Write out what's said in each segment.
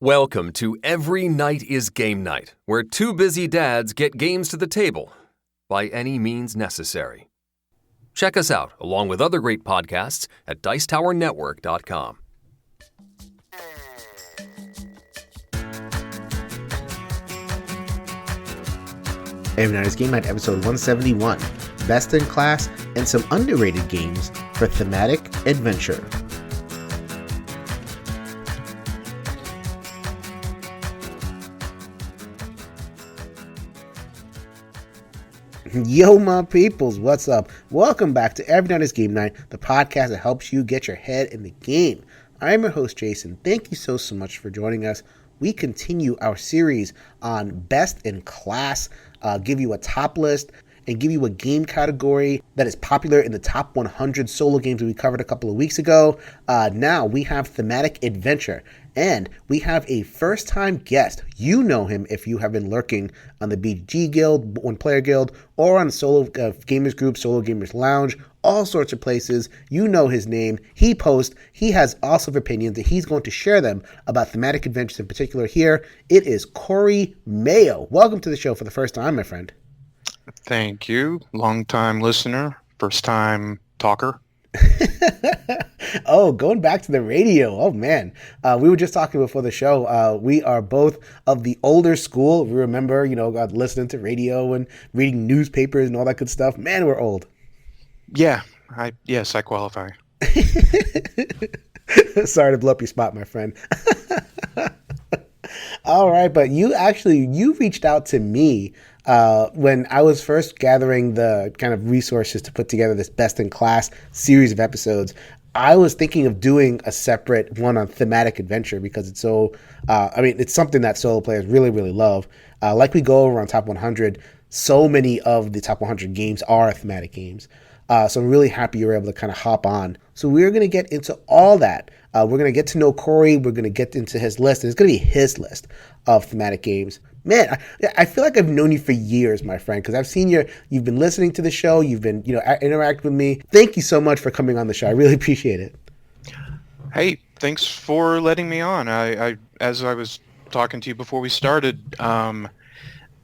Welcome to Every Night is Game Night, where two busy dads get games to the table by any means necessary. Check us out, along with other great podcasts, at dicetowernetwork.com. Every Night is Game Night, episode 171. Best in Class and some underrated games for Thematic Adventure. Yo, my peoples, what's up? Welcome back to Every Night is Game Night, the podcast that helps you get your head in the game. I'm your host, Jason. Thank you so much for joining us. We continue our series on Best in Class, give you a top list, and give you a game category that is popular in the top 100 solo games that we covered a couple of weeks ago. Now we have Thematic Adventure, and we have a first-time guest. You know him if you have been lurking on the BG Guild, One Player Guild, or on Solo Gamers Group, Solo Gamers Lounge, all sorts of places. You know his name. He posts. He has awesome opinions, and he's going to share them about Thematic Adventures in particular here. It is Corey Mayo. Welcome to the show for the first time, my friend. Thank you. Long-time listener, first-time talker. Oh, going back to the radio. Oh, man. We were just talking before the show. We are both of the older school. We remember, listening to radio and reading newspapers and all that good stuff. Man, we're old. Yeah. Yes, I qualify. Sorry to blow up your spot, my friend. All right, but you reached out to me when I was first gathering the kind of resources to put together this Best in Class series of episodes. I was thinking of doing a separate one on Thematic Adventure because it's so, it's something that solo players really, really love. Like we go over on Top 100, so many of the Top 100 games are thematic games. So I'm really happy you were able to kind of hop on. So we're going to get into all that. We're going to get to know Corey. We're going to get into his list. And it's going to be his list of thematic games. Man, I feel like I've known you for years, my friend, because I've seen you've been listening to the show. You've been, interacting with me. Thank you so much for coming on the show. I really appreciate it. Hey, thanks for letting me on. I as I was talking to you before we started,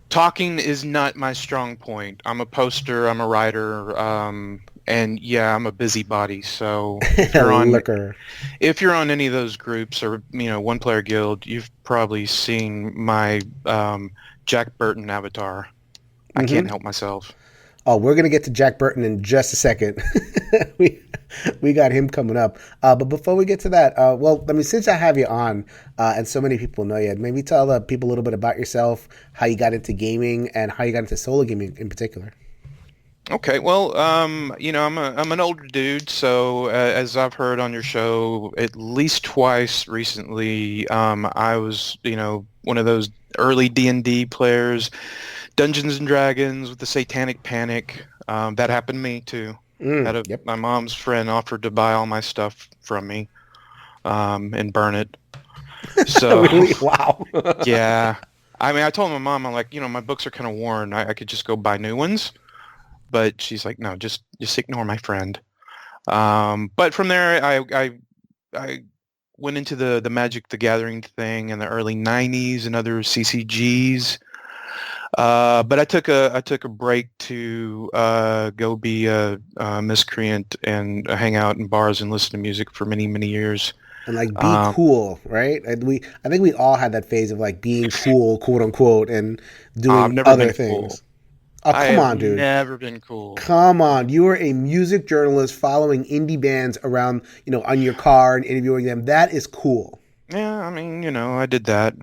talking is not my strong point. I'm a poster. I'm a writer. And yeah, I'm a busybody. So if you're on any of those groups or One Player Guild, you've probably seen my Jack Burton avatar. I can't help myself. Oh, we're gonna get to Jack Burton in just a second. we got him coming up. But before we get to that, since I have you on, and so many people know you, maybe tell the people a little bit about yourself, how you got into gaming, and how you got into solo gaming in particular. Okay, well, I'm an older dude, so as I've heard on your show at least twice recently, I was one of those early D&D players, Dungeons and Dragons with the Satanic Panic. That happened to me too. Yep. My mom's friend offered to buy all my stuff from me and burn it. So Really? Wow. Yeah, I told my mom, I'm like, my books are kind of worn. I could just go buy new ones. But she's like, no, just ignore my friend. But from there, I went into the Magic the Gathering thing in the early '90s and other CCGs. But I took a break to go be a miscreant and hang out in bars and listen to music for many, many years. And be cool, right? I think we all had that phase of being cool, quote unquote, and doing other things. Cool. Oh, come on, dude. I've never been cool. Come on. You are a music journalist following indie bands around, on your car and interviewing them. That is cool. Yeah, I did that.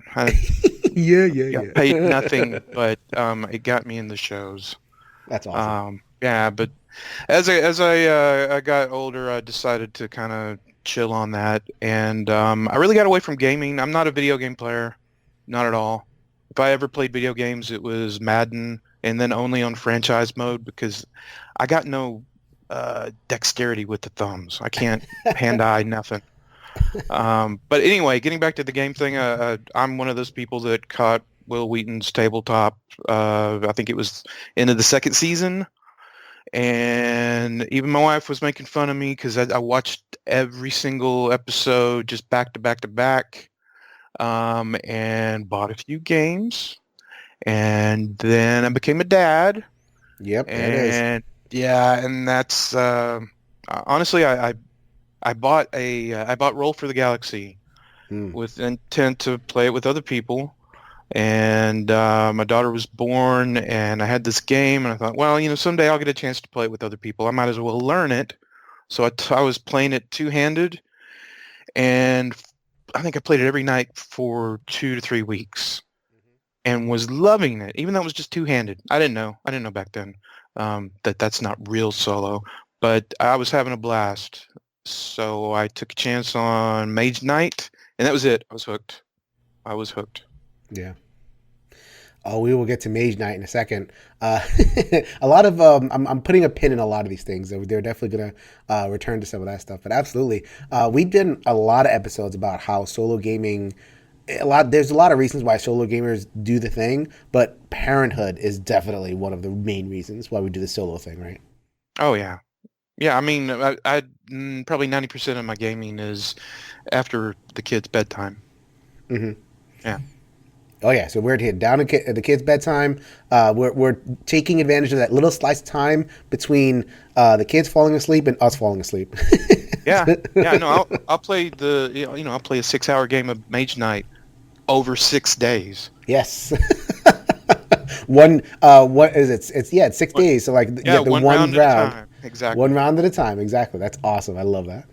Yeah. Paid nothing, but it got me in the shows. That's awesome. But as I got older, I decided to kind of chill on that, and I really got away from gaming. I'm not a video game player, not at all. If I ever played video games, it was Madden, and then only on franchise mode because I got no dexterity with the thumbs. I can't hand-eye nothing. But anyway, getting back to the game thing, I'm one of those people that caught Will Wheaton's tabletop. I think it was into the second season, and even my wife was making fun of me because I watched every single episode just back to back to back. and bought a few games. And then I became a dad. Yep, there it is. And yeah, and that's honestly, I bought I bought Roll for the Galaxy Hmm. with intent to play it with other people. And my daughter was born, and I had this game, and I thought, well, someday I'll get a chance to play it with other people. I might as well learn it. So I was playing it two-handed, and I think I played it every night for 2 to 3 weeks, and was loving it, even though it was just two-handed. I didn't know. I didn't know back then that that's not real solo, but I was having a blast. So I took a chance on Mage Night, and that was it. I was hooked. I was hooked. Yeah. Oh, we will get to Mage Night in a second. A lot of I'm putting a pin in a lot of these things. They're definitely gonna return to some of that stuff. But absolutely, we've done a lot of episodes about how solo gaming. There's a lot of reasons why solo gamers do the thing, but parenthood is definitely one of the main reasons why we do the solo thing, right? Oh yeah. Yeah, I mean, probably 90% of my gaming is after the kids' bedtime. Mm-hmm. Yeah. Oh yeah, so we're here down at the kids' bedtime. We're taking advantage of that little slice of time between the kids falling asleep and us falling asleep. Yeah. Yeah, no, I'll play I'll play a 6-hour game of Mage Night over 6 days. Yes. What is it? It's 6 days. So like you Yeah, get the one one round at a round, time. Exactly. one round at a time. Exactly. That's awesome. I love that.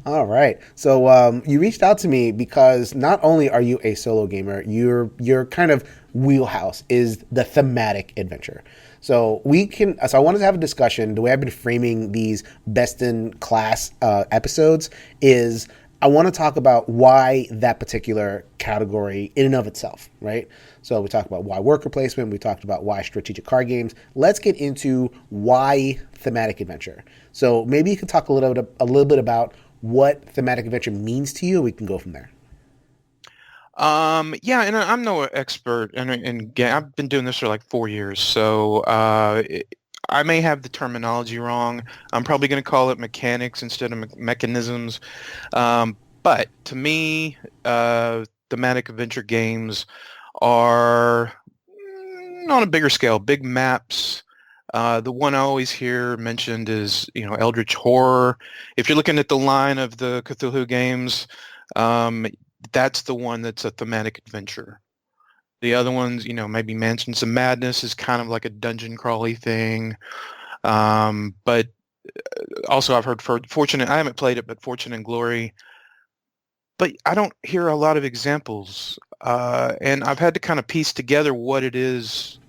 All right. So you reached out to me because not only are you a solo gamer, your kind of wheelhouse is the thematic adventure. So I wanted to have a discussion. The way I've been framing these best in class episodes is I want to talk about why that particular category in and of itself, right? So we talked about why worker placement. We talked about why strategic card games. Let's get into why thematic adventure. So maybe you could talk a little bit about what thematic adventure means to you. We can go from there. Yeah, and I'm no expert, and I've been doing this for like 4 years, so I may have the terminology wrong. I'm probably going to call it mechanics instead of mechanisms. But to me, thematic adventure games are on a bigger scale, big maps. The one I always hear mentioned is, Eldritch Horror. If you're looking at the line of the Cthulhu games, um, that's the one that's a thematic adventure. The other ones, maybe Mansions of Madness is kind of like a dungeon crawly thing. But also I've heard Fortune, I haven't played it, but Fortune and Glory. But I don't hear a lot of examples. And I've had to kind of piece together what it is.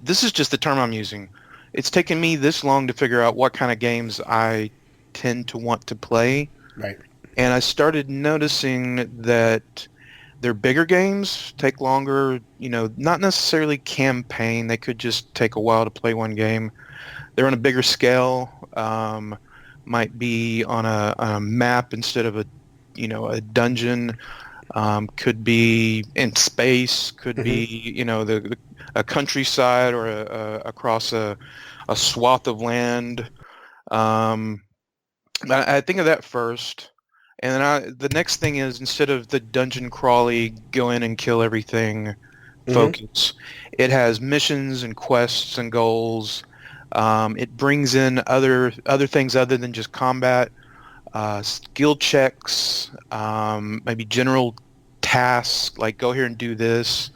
This is just the term I'm using. It's taken me this long to figure out what kind of games I tend to want to play. Right. And I started noticing that their bigger games take longer, not necessarily campaign. They could just take a while to play one game. They're on a bigger scale, might be on a map instead of a dungeon, could be in space, could be, a countryside or across a swath of land. I think of that first. And then the next thing is, instead of the dungeon crawly, go in and kill everything focus, it has missions and quests and goals. It brings in other things other than just combat, skill checks, maybe general tasks like go here and do this,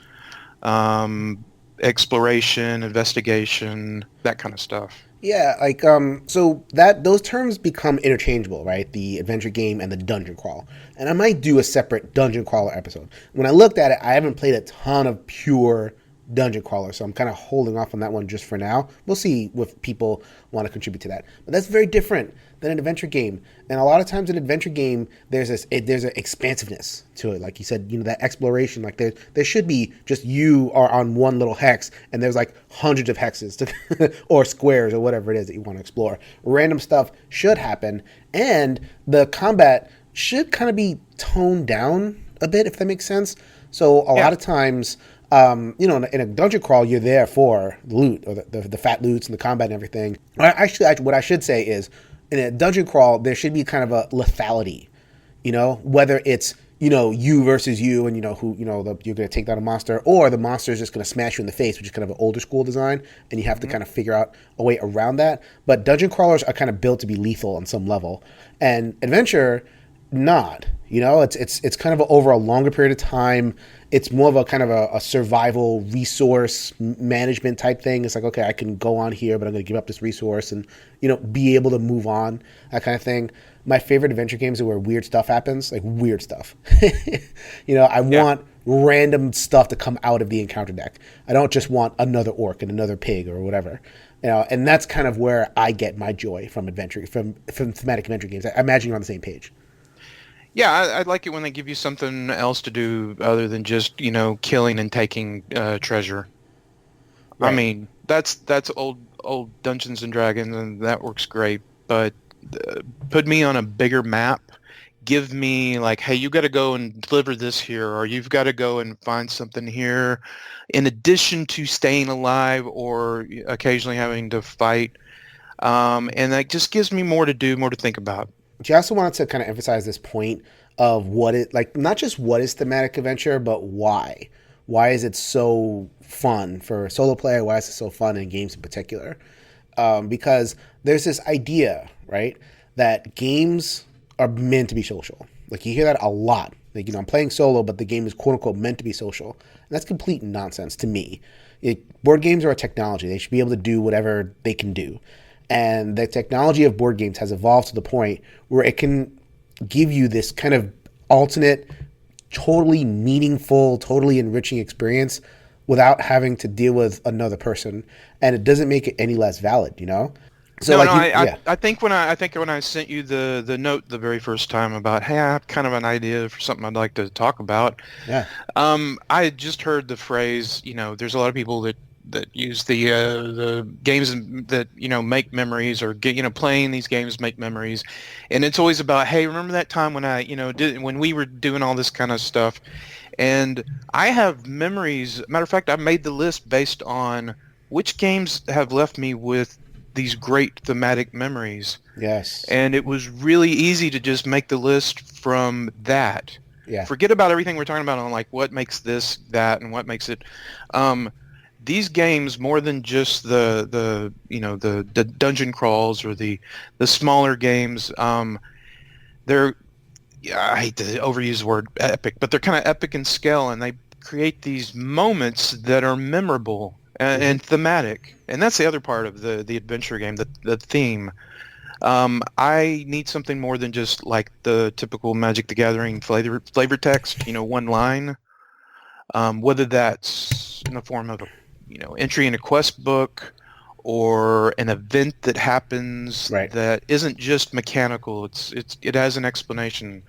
exploration, investigation, that kind of stuff. Yeah, so that those terms become interchangeable, right? The adventure game and the dungeon crawl. And I might do a separate dungeon crawler episode. When I looked at it, I haven't played a ton of pure dungeon crawler, so I'm kind of holding off on that one just for now. We'll see if people want to contribute to that. But that's very different than an adventure game. And a lot of times in an adventure game, there's an expansiveness to it. Like you said, that exploration. Like there should be just you are on one little hex, and there's like hundreds of hexes or squares or whatever it is that you want to explore. Random stuff should happen, and the combat should kind of be toned down a bit, if that makes sense. So a lot of times, in a dungeon crawl, you're there for loot or the fat loots and the combat and everything. Actually, what I should say is, in a dungeon crawl, there should be kind of a lethality, whether it's you versus you, and you're going to take down a monster, or the monster is just going to smash you in the face, which is kind of an older school design, and you have to kind of figure out a way around that. But dungeon crawlers are kind of built to be lethal on some level, and adventure, not. It's kind of over a longer period of time. It's more of a kind of a survival resource management type thing. It's like, okay, I can go on here, but I'm going to give up this resource and, be able to move on, that kind of thing. My favorite adventure games are where weird stuff happens, like weird stuff. I want random stuff to come out of the encounter deck. I don't just want another orc and another pig or whatever. And that's kind of where I get my joy from adventure, from thematic adventure games. I imagine you're on the same page. Yeah, I like it when they give you something else to do other than just, killing and taking treasure. Right. I mean, that's old Dungeons and Dragons, and that works great. But put me on a bigger map. Give me like, hey, you got to go and deliver this here, or you've got to go and find something here, in addition to staying alive or occasionally having to fight. And that just gives me more to do, more to think about. She also wanted to kind of emphasize this point of not just what is thematic adventure, but why. Why is it so fun for a solo player? Why is it so fun in games in particular? Because there's this idea, right, that games are meant to be social. Like, you hear that a lot. Like, I'm playing solo, but the game is quote unquote meant to be social. And that's complete nonsense to me. Board games are a technology. They should be able to do whatever they can do. And the technology of board games has evolved to the point where it can give you this kind of alternate, totally meaningful, totally enriching experience without having to deal with another person. And it doesn't make it any less valid, So I think when I sent you the note the very first time about, hey, I have kind of an idea for something I'd like to talk about. Yeah. I had just heard the phrase, there's a lot of people that use the games that make memories, or playing these games make memories, and it's always about, hey, remember that time when I when we were doing all this kind of stuff. And I have memories. Matter of fact, I made the list based on which games have left me with these great thematic memories. Yes. And it was really easy to just make the list from that. Yeah. Forget about everything we're talking about on like what makes this, that, and what makes it. These games, more than just the dungeon crawls or the smaller games, they're, I hate to overuse the word epic, but they're kind of epic in scale, and they create these moments that are memorable and thematic. And that's the other part of the adventure game, the theme. I need something more than just like the typical Magic the Gathering flavor text, one line, whether that's in the form of a entry in a quest book or an event that happens that isn't just mechanical. It has an explanation.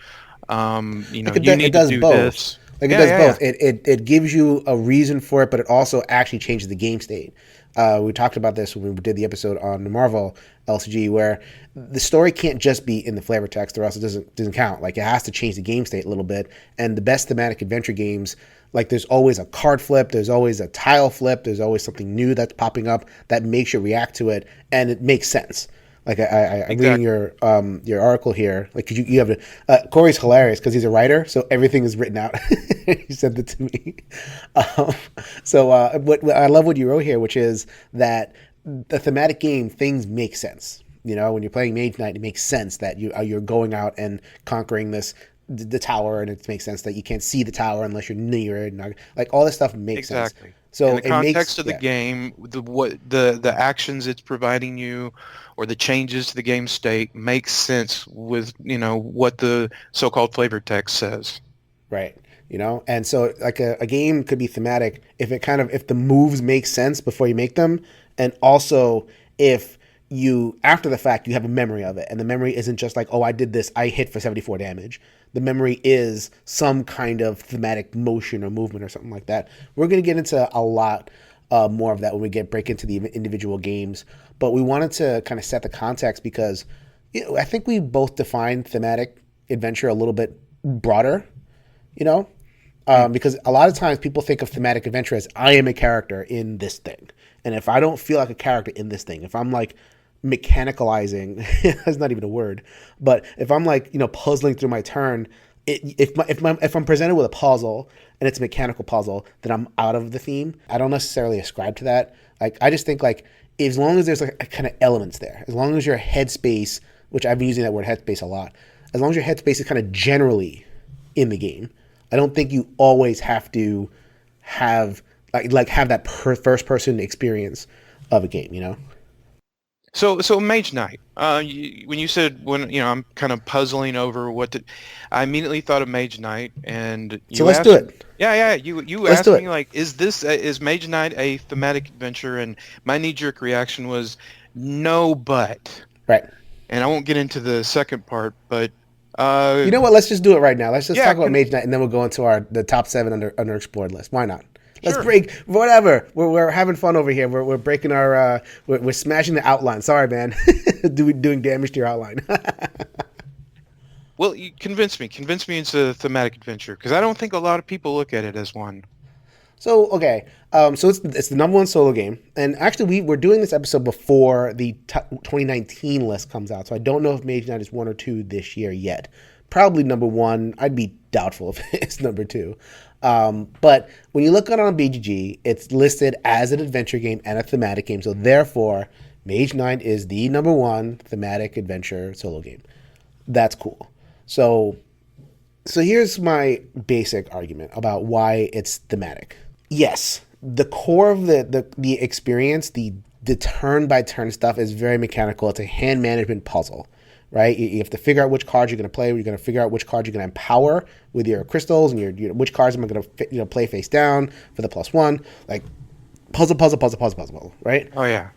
You need to do this. Like, it does both. It gives you a reason for it, but it also actually changes the game state. We talked about this when we did the episode on the Marvel LCG, where the story can't just be in the flavor text, or else it doesn't count. Like, it has to change the game state a little bit. And the best thematic adventure games, like, there's always a card flip, there's always a tile flip, there's always something new that's popping up that makes you react to it, and it makes sense. Like, I'm reading your article here. Like, you have to. Corey's hilarious because he's a writer, so everything is written out. He sent it to me. What I love what you wrote here, which is that the thematic game, things make sense. When you're playing Mage Night, it makes sense that you're going out and conquering the tower, and it makes sense that you can't see the tower unless you're near it. And like, all this stuff makes sense. So in the context of the game, the actions it's providing you, or the changes to the game state, makes sense with what the so-called flavor text says. Right. And so like a game could be thematic if the moves make sense before you make them, and also if you, after the fact, you have a memory of it, and the memory isn't just like, oh, I did this, I hit for 74 damage. The memory is some kind of thematic motion or movement or something like that. We're going to get into a lot more of that when we break into the individual games, but we wanted to kind of set the context because I think we both define thematic adventure a little bit broader, because a lot of times people think of thematic adventure as, I am a character in this thing. And if I don't feel like a character in this thing, if I'm like mechanicalizing, that's not even a word, but if I'm like, puzzling through my turn if I'm presented with a puzzle and it's a mechanical puzzle, then I'm out of the theme. I don't necessarily ascribe to that. Like I just think like as long as there's like a kind of elements there, as long as your headspace, which I've been using that word headspace a lot, as long as your headspace is kind of generally in the game, I don't think you always have to have have that first person experience of a game, you know? So Mage Knight. When you said I'm kind of puzzling over I immediately thought of Mage Knight, and So you let's asked, do it. yeah, you Let's asked do me it. like, is Mage Knight a thematic adventure? And my knee-jerk reaction was no, but, Right. and I won't get into the second part, but You know what? Let's just do it right now. Let's just yeah, talk about Mage Knight, and then we'll go into the top 7 underexplored list. Why not? Let's sure. break whatever. We're having fun over here. We're breaking our we're smashing the outline. Sorry, man. Doing damage to your outline. Well, you convince me. Convince me it's a thematic adventure, because I don't think a lot of people look at it as one. So okay, so it's the number 1 solo game, and actually we're doing this episode before the 2019 list comes out. So I don't know if Mage Knight is 1 or 2 this year yet. Probably number 1. I'd be doubtful if it's number 2. But when you look at it on BGG, it's listed as an adventure game and a thematic game. So therefore, Mage Knight is the number 1 thematic adventure solo game. That's cool. So here's my basic argument about why it's thematic. Yes, the core of the experience, the turn by turn stuff is very mechanical. It's a hand management puzzle, right? You have to figure out which cards you're going to play. You're going to figure out which cards you're going to empower with your crystals, and which cards am I going to play face down for the +1. Like puzzle, right? Oh yeah.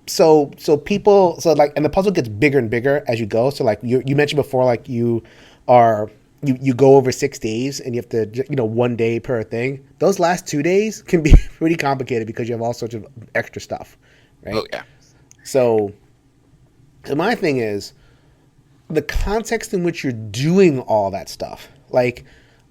So people, and the puzzle gets bigger and bigger as you go. So like you mentioned before, like you go over 6 days and you have to 1 day per thing. Those last 2 days can be pretty complicated because you have all sorts of extra stuff, right? Oh yeah. So my thing is the context in which you're doing all that stuff. Like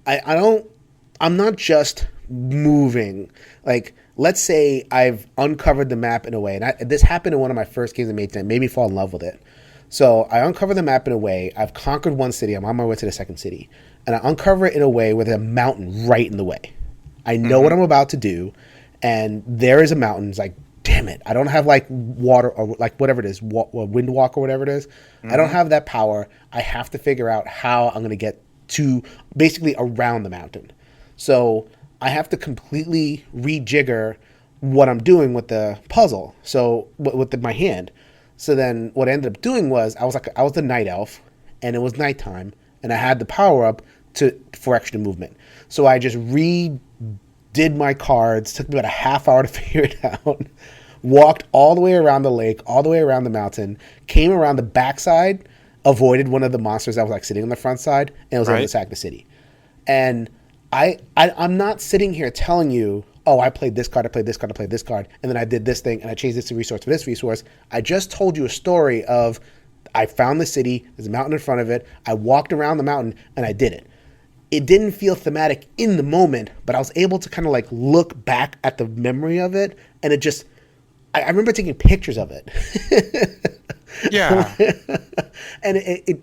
I'm not just moving. Like, let's say I've uncovered the map in a way, and this happened in one of my first games of Mage Night, made me fall in love with it. So I uncover the map in a way, I've conquered one city, I'm on my way to the second city, and I uncover it in a way with a mountain right in the way. I know what I'm about to do, and there is a mountain. It's like, damn it, I don't have like water or like whatever it is, wind walk or whatever it is. I don't have that power. I have to figure out how I'm going to get to basically around the mountain. So I have to completely rejigger what I'm doing with the puzzle. So with my hand. So then what I ended up doing was I was the night elf, and it was nighttime, and I had the power up for extra movement. So I just redid my cards. Took me about a half hour to figure it out. Walked all the way around the lake, all the way around the mountain, came around the backside, avoided one of the monsters that was like sitting on the front side, and was able to attack the city. And I'm not sitting here telling you, oh, I played this card, I played this card, I played this card, and then I did this thing, and I changed this resource for this resource. I just told you a story of I found the city, there's a mountain in front of it, I walked around the mountain, and I did it. It didn't feel thematic in the moment, but I was able to kind of like look back at the memory of it, and it just, I remember taking pictures of it. Yeah. And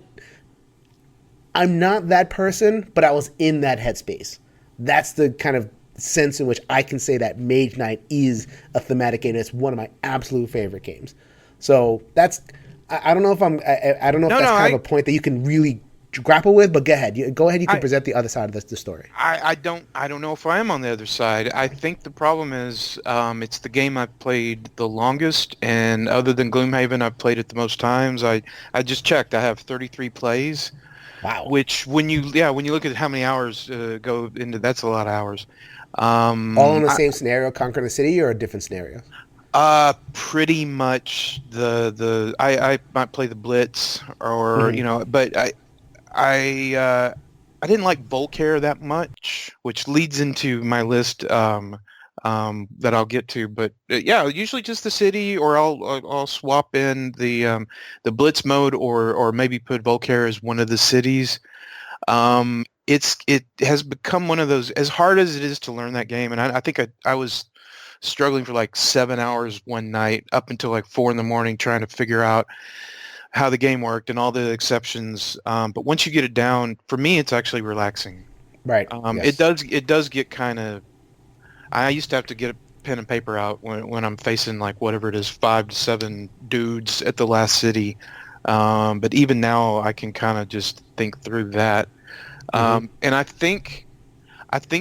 I'm not that person, but I was in that headspace. That's the kind of sense in which I can say that Mage Knight is a thematic game. It's one of my absolute favorite games. So that's, I don't know if I don't know if that's kind of a point that you can really grapple with, but go ahead. You can present the other side of the story. I don't know if I am on the other side. I think the problem is it's the game I've played the longest, and other than Gloomhaven, I've played it the most times. I just checked. I have 33 plays. Wow. Which when you look at how many hours go into, that's a lot of hours. All in the same scenario, conquer the city, or a different scenario? Pretty much I might play the Blitz or but I didn't like Volcare that much, which leads into my list that I'll get to. But yeah, usually just the city, or I'll swap in the Blitz mode, or maybe put Volcare as one of the cities. It has become one of those, as hard as it is to learn that game, and I think I was struggling for like 7 hours one night up until like 4 a.m. trying to figure out how the game worked and all the exceptions. But once you get it down, for me, it's actually relaxing. Right. It Yes. does get kind of. I used to have to get a pen and paper out when I'm facing like whatever it is, 5 to 7 dudes at the last city. But even now, I can kind of just think through that. And I think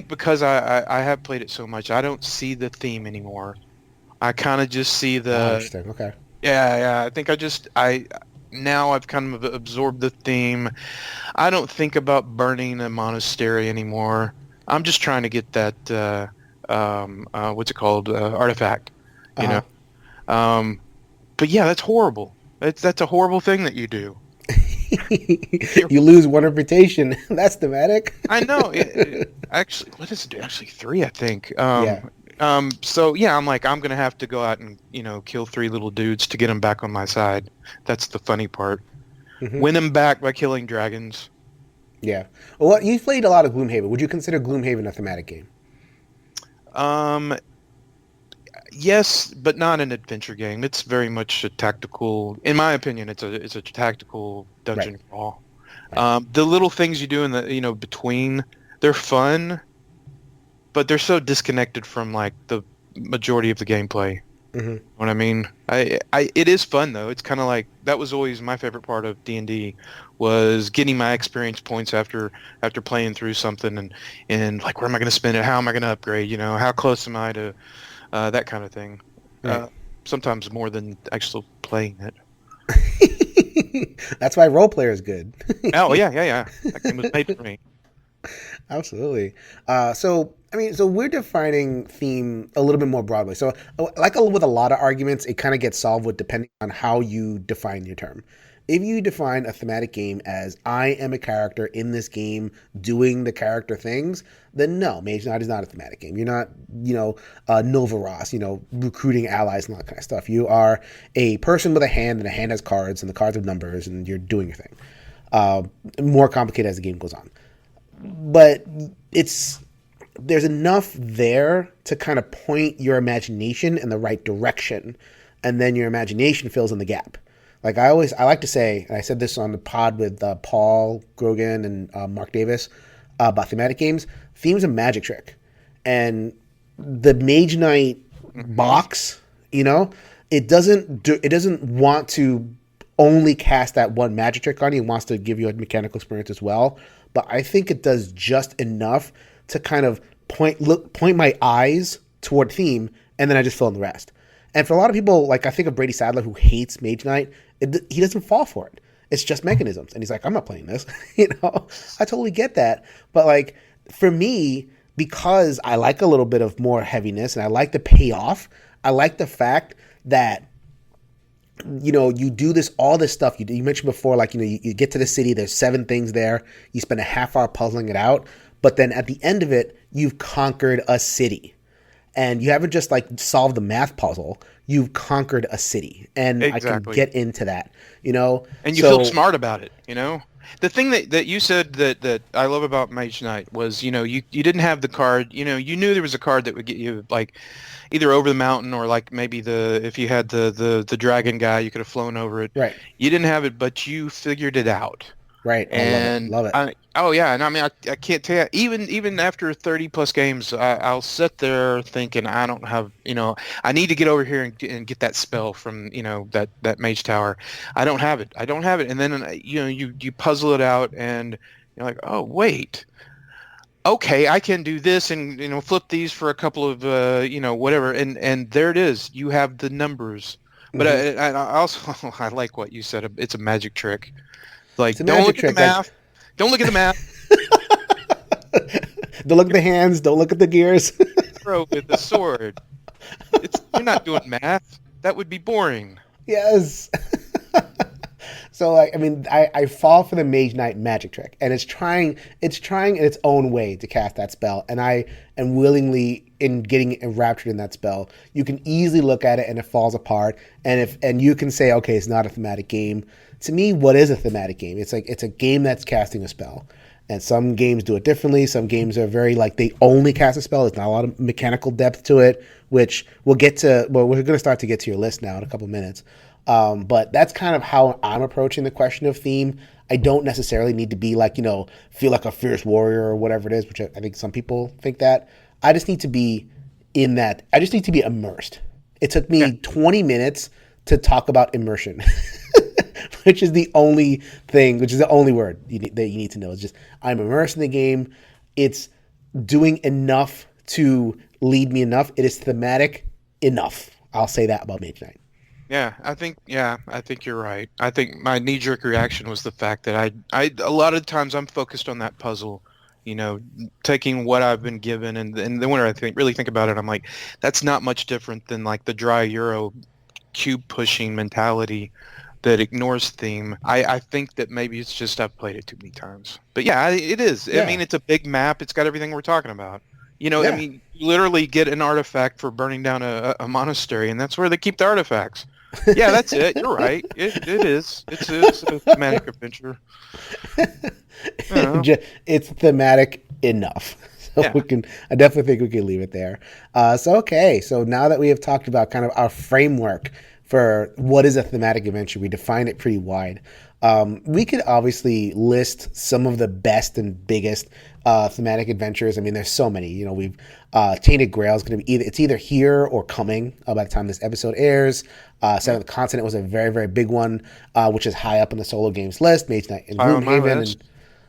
because I have played it so much, I don't see the theme anymore. I kind of just see Oh, the interesting. Okay. yeah. I think I now I've kind of absorbed the theme. I don't think about burning a monastery anymore. I'm just trying to get that what's it called, artifact, you know. Uh-huh. Um, but yeah, that's horrible. That's a horrible thing that you do. You lose one reputation. That's thematic. I know. Actually, what does it do? Actually, 3, I think. Yeah. So yeah, I'm like, I'm gonna have to go out and kill 3 little dudes to get them back on my side. That's the funny part. Hmm. Win them back by killing dragons. Yeah. Well, you played a lot of Gloomhaven. Would you consider Gloomhaven a thematic game? Um, yes, but not an adventure game. It's very much a tactical. In my opinion, it's a tactical Right. dungeon crawl. Right. The little things you do in the between, they're fun, but they're so disconnected from like the majority of the gameplay. Hmm. What I mean, it is fun though. It's kind of like that was always my favorite part of D&D was getting my experience points after playing through something and like where am I going to spend it? How am I going to upgrade? How close am I to that kind of thing? Right. Sometimes more than actually playing it. That's why role player is good. Oh yeah. That game was made for me. Absolutely. So we're defining theme a little bit more broadly. So, like with a lot of arguments, it kind of gets solved with depending on how you define your term. If you define a thematic game as I am a character in this game doing the character things, then no, Mage Knight is not a thematic game. You're not, Nova Ross, recruiting allies and all that kind of stuff. You are a person with a hand, and a hand has cards, and the cards have numbers, and you're doing your thing. More complicated as the game goes on. But there's enough there to kind of point your imagination in the right direction, and then your imagination fills in the gap. Like I like to say, and I said this on the pod with Paul Grogan and Mark Davis about thematic games. Theme's a magic trick, and the Mage Knight box, it doesn't want to only cast that one magic trick on you. It wants to give you a mechanical experience as well. But I think it does just enough to kind of point my eyes toward theme, and then I just fill in the rest. And for a lot of people, like I think of Brady Sadler, who hates Mage Knight, he doesn't fall for it. It's just mechanisms, and he's like, I'm not playing this. I totally get that. But like for me, because I like a little bit of more heaviness, and I like the payoff, I like the fact that you do all this stuff. You mentioned before, like, you get to the city, there's 7 things there. You spend a half hour puzzling it out. But then at the end of it, you've conquered a city. And you haven't just like solved the math puzzle. You've conquered a city. And Exactly. I can get into that, And you feel smart about it, The thing that you said that I love about Mage Knight was, you didn't have the card, you knew there was a card that would get you like either over the mountain or like maybe if you had the dragon guy, you could have flown over it. Right. You didn't have it, but you figured it out. Right. And love it. oh yeah, and I mean I can't tell you, even after 30 plus games, I'll sit there thinking I don't have I need to get over here and get that spell from that mage tower. I don't have it, and then you puzzle it out and you're like, oh wait, okay, I can do this and flip these for a couple of whatever, and there it is, you have the numbers. But I also I like what you said, it's a magic trick. Like, don't look at the math. Don't look at the math. Don't look at the hands. Don't look at the gears. Throw with the sword. You're not doing math. That would be boring. Yes. So, like, I mean, I fall for the Mage Knight magic trick, and it's trying in its own way to cast that spell, and I am willingly in getting enraptured in that spell. You can easily look at it, and it falls apart, and you can say, okay, it's not a thematic game. To me, what is a thematic game? It's like it's a game that's casting a spell. And some games do it differently. Some games are very like they only cast a spell. There's not a lot of mechanical depth to it, which we'll get to. Well, we're going to start to get to your list now in a couple of minutes. But that's kind of how I'm approaching the question of theme. I don't necessarily need to be like, feel like a fierce warrior or whatever it is, which I think some people think that. I just need to be in that. I just need to be immersed. It took Yeah. me 20 minutes to talk about immersion, which is the only thing, which is the only word that you need to know. It's just, I'm immersed in the game. It's doing enough to lead me enough. It is thematic enough. I'll say that about Mage Knight. Yeah, I think you're right. I think my knee-jerk reaction was the fact that I a lot of times I'm focused on that puzzle, taking what I've been given, and then when I really think about it, I'm like, that's not much different than like the dry Euro cube pushing mentality that ignores theme. I think that maybe it's just I've played it too many times. But yeah, it is. I mean, Yeah. it's a big map. It's got everything we're talking about. I Yeah. mean, you literally get an artifact for burning down a monastery, and that's where they keep the artifacts. Yeah, that's it. You're right. It is. It's a thematic adventure. Yeah. It's thematic enough. So Yeah. I definitely think we can leave it there. Okay. So now that we have talked about kind of our framework for what is a thematic adventure, we define it pretty wide. We could obviously list some of the best and biggest thematic adventures. I mean, there's so many. We've Tainted Grail is going to be it's either here or coming by the time this episode airs. Seventh Continent was a very, very big one, which is high up on the solo games list. Mage Night and High on my Gloomhaven list.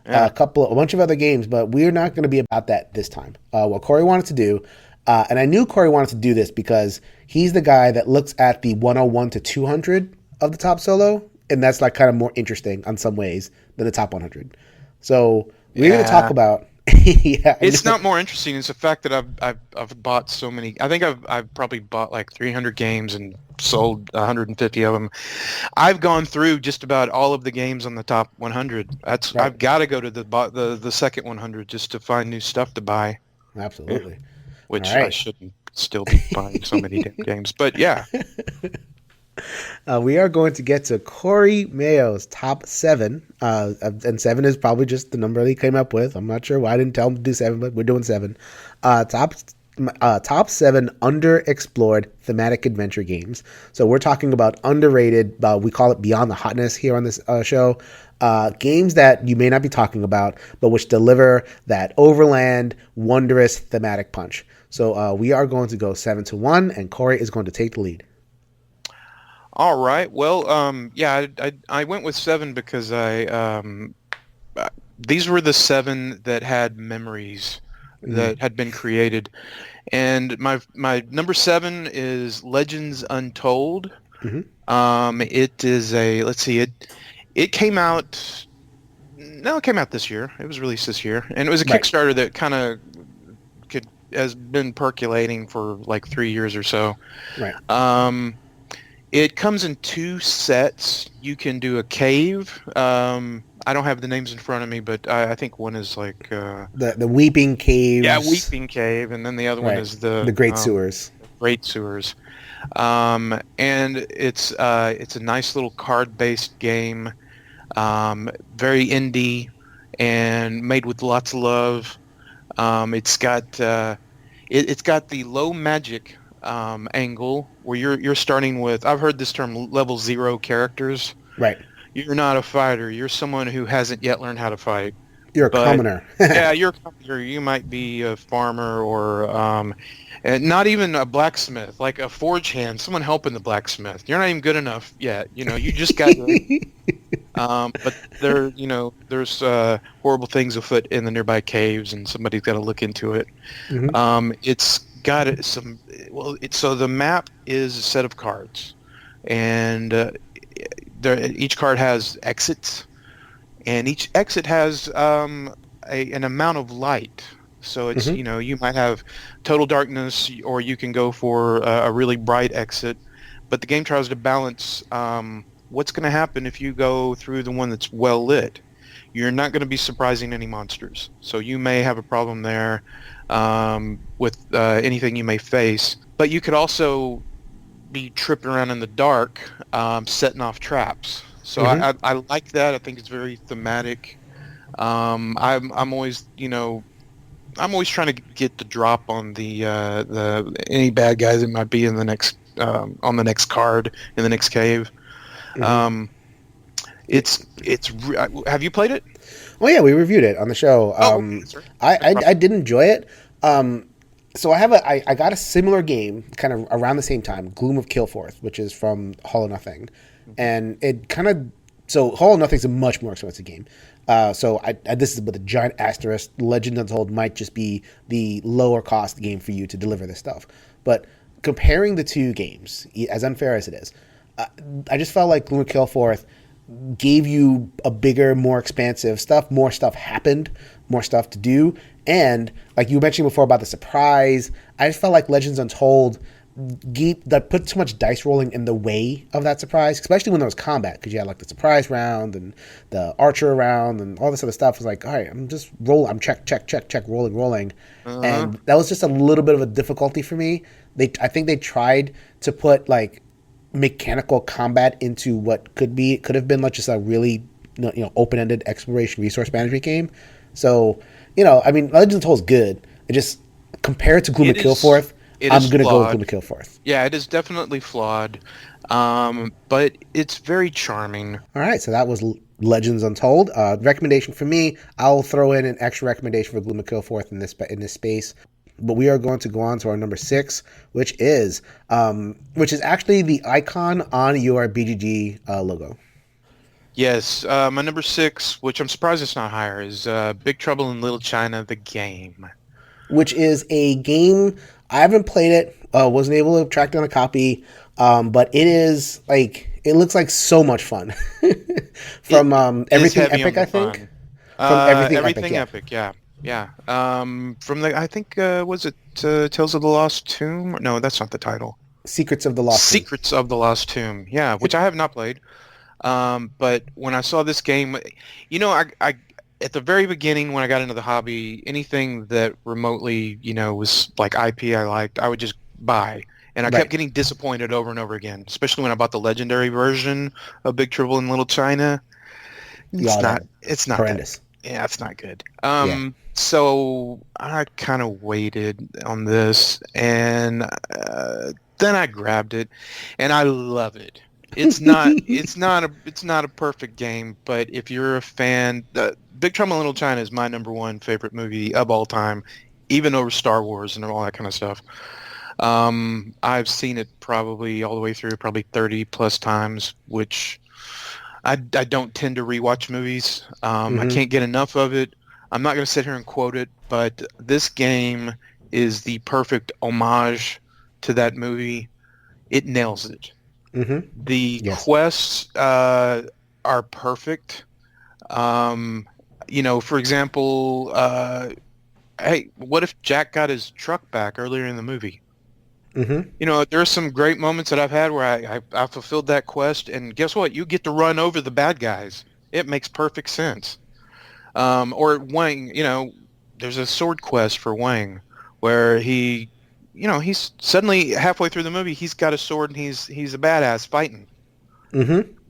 and Yeah. a bunch of other games, but we're not going to be about that this time. What Corey wanted to do, and I knew Corey wanted to do this because he's the guy that looks at the 101 to 200 of the top solo, and that's like kind of more interesting on some ways than the top 100. So we're going to talk about. Yeah, It's not more interesting. It's the fact that I've bought so many. I think I've probably bought like 300 games and sold 150 of them. I've gone through just about all of the games on the top 100. Right. I've got to go to the second 100 just to find new stuff to buy. Absolutely. Which All right. I shouldn't still be buying so many damn games. But yeah. We are going to get to Corey Mayo's top 7, and 7 is probably just the number that he came up with. I'm not sure why I didn't tell him to do 7, but we're doing 7. Top 7 underexplored thematic adventure games. So we're talking about underrated. We call it Beyond the Hotness here on this show. Games that you may not be talking about, but which deliver that overland, wondrous thematic punch. So we are going to go 7-1, and Corey is going to take the lead. All right. Well, I went with 7 because these were the 7 that had memories that had been created, and my number 7 is Legends Untold. It is it came out. No, it came out this year. It was released this year, and it was a Kickstarter that kind of has been percolating for like 3 years or so. Right. It comes in 2 sets. You can do a cave. I don't have the names in front of me, but I think one is like the Weeping Caves. Yeah, Weeping Cave, and then the other one is the Great Sewers. Great Sewers. And it's a nice little card-based game, very indie, and made with lots of love. It's got the low magic angle where you're starting with, I've heard this term, level 0 characters. Right. You're not a fighter. You're someone who hasn't yet learned how to fight. You're a commoner. Yeah, you're a commoner. You might be a farmer or and not even a blacksmith, like a forge hand, someone helping the blacksmith. You're not even good enough yet. You just got but there's horrible things afoot in the nearby caves, and somebody's got to look into it. It's got some. So the map is a set of cards, and each card has exits, and each exit has an amount of light. So it's you might have total darkness, or you can go for a really bright exit. But the game tries to balance what's going to happen if you go through the one that's well lit. You're not going to be surprising any monsters, so you may have a problem there with anything you may face. But you could also be tripping around in the dark, setting off traps. So I like that. I think it's very thematic. I'm always I'm always trying to get the drop on the any bad guys that might be in the next on the next card in the next cave. Mm-hmm. Have you played it? Oh yeah, we reviewed it on the show. Oh, okay, that's right. I did enjoy it. So I got a similar game kind of around the same time, Gloom of Killforth, which is from Hollow Nothing, and it kind of so Hollow Nothing's a much more expensive game. This is with a giant asterisk. Legend Untold might just be the lower cost game for you to deliver this stuff. But comparing the two games, as unfair as it is, I just felt like Gloom of Killforth gave you a bigger, more expansive stuff. More stuff happened, more stuff to do. And like you mentioned before about the surprise, I just felt like Legends Untold put too much dice rolling in the way of that surprise, especially when there was combat, because you had like the surprise round and the archer round and all this other stuff. It was like, all right, I'm check, rolling. And that was just a little bit of a difficulty for me. I think they tried to put like mechanical combat into what could have been like just a really open-ended exploration resource management game. So I mean, Legends Untold is good. It just compared to Gloom of Killforth, I'm going to go with Gloom of Killforth. Yeah, it is definitely flawed, but it's very charming. All right, so that was Legends Untold. Recommendation for me, I'll throw in an extra recommendation for Gloom of Killforth in this space. But we are going to go on to our number 6, which is actually the icon on your BGG logo. Yes, my number 6, which I'm surprised it's not higher, is Big Trouble in Little China, the game. Which is a game, I haven't played it, wasn't able to track down a copy, but it is like, it looks like so much fun. From Everything Epic, I think. From Everything Epic, yeah. Yeah. From the, I think, was it Tales of the Lost Tomb? No, that's not the title. Secrets of the Lost Tomb, yeah, which I have not played. But when I saw this game, I at the very beginning when I got into the hobby, anything that remotely, was like IP I liked, I would just buy. And I kept getting disappointed over and over again, especially when I bought the legendary version of Big Trouble in Little China. It's not horrendous. Yeah, it's not good. So I kind of waited on this, and then I grabbed it, and I love it. It's not a perfect game, but if you're a fan, Big Trouble in Little China is my number 1 favorite movie of all time, even over Star Wars and all that kind of stuff. I've seen it probably all the way through, probably 30 plus times, which I don't tend to rewatch movies. I can't get enough of it. I'm not going to sit here and quote it, but this game is the perfect homage to that movie. It nails it. The quests are perfect. For example, hey, what if Jack got his truck back earlier in the movie? There's some great moments that I've had where I fulfilled that quest, and guess what? You get to run over the bad guys. It makes perfect sense. Or Wang, there's a sword quest for Wang where he's suddenly halfway through the movie, he's got a sword and he's a badass fighting.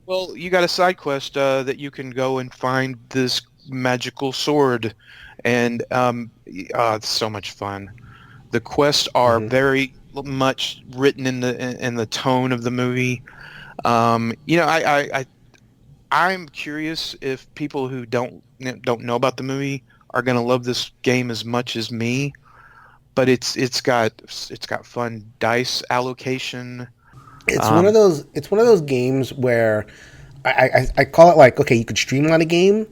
Well, you got a side quest that you can go and find this magical sword, and it's so much fun. The quests are very much written in the tone of the movie. I'm curious if people who don't know about the movie are going to love this game as much as me. But it's got fun dice allocation. It's one of those games where I call it like, okay, you could streamline a game,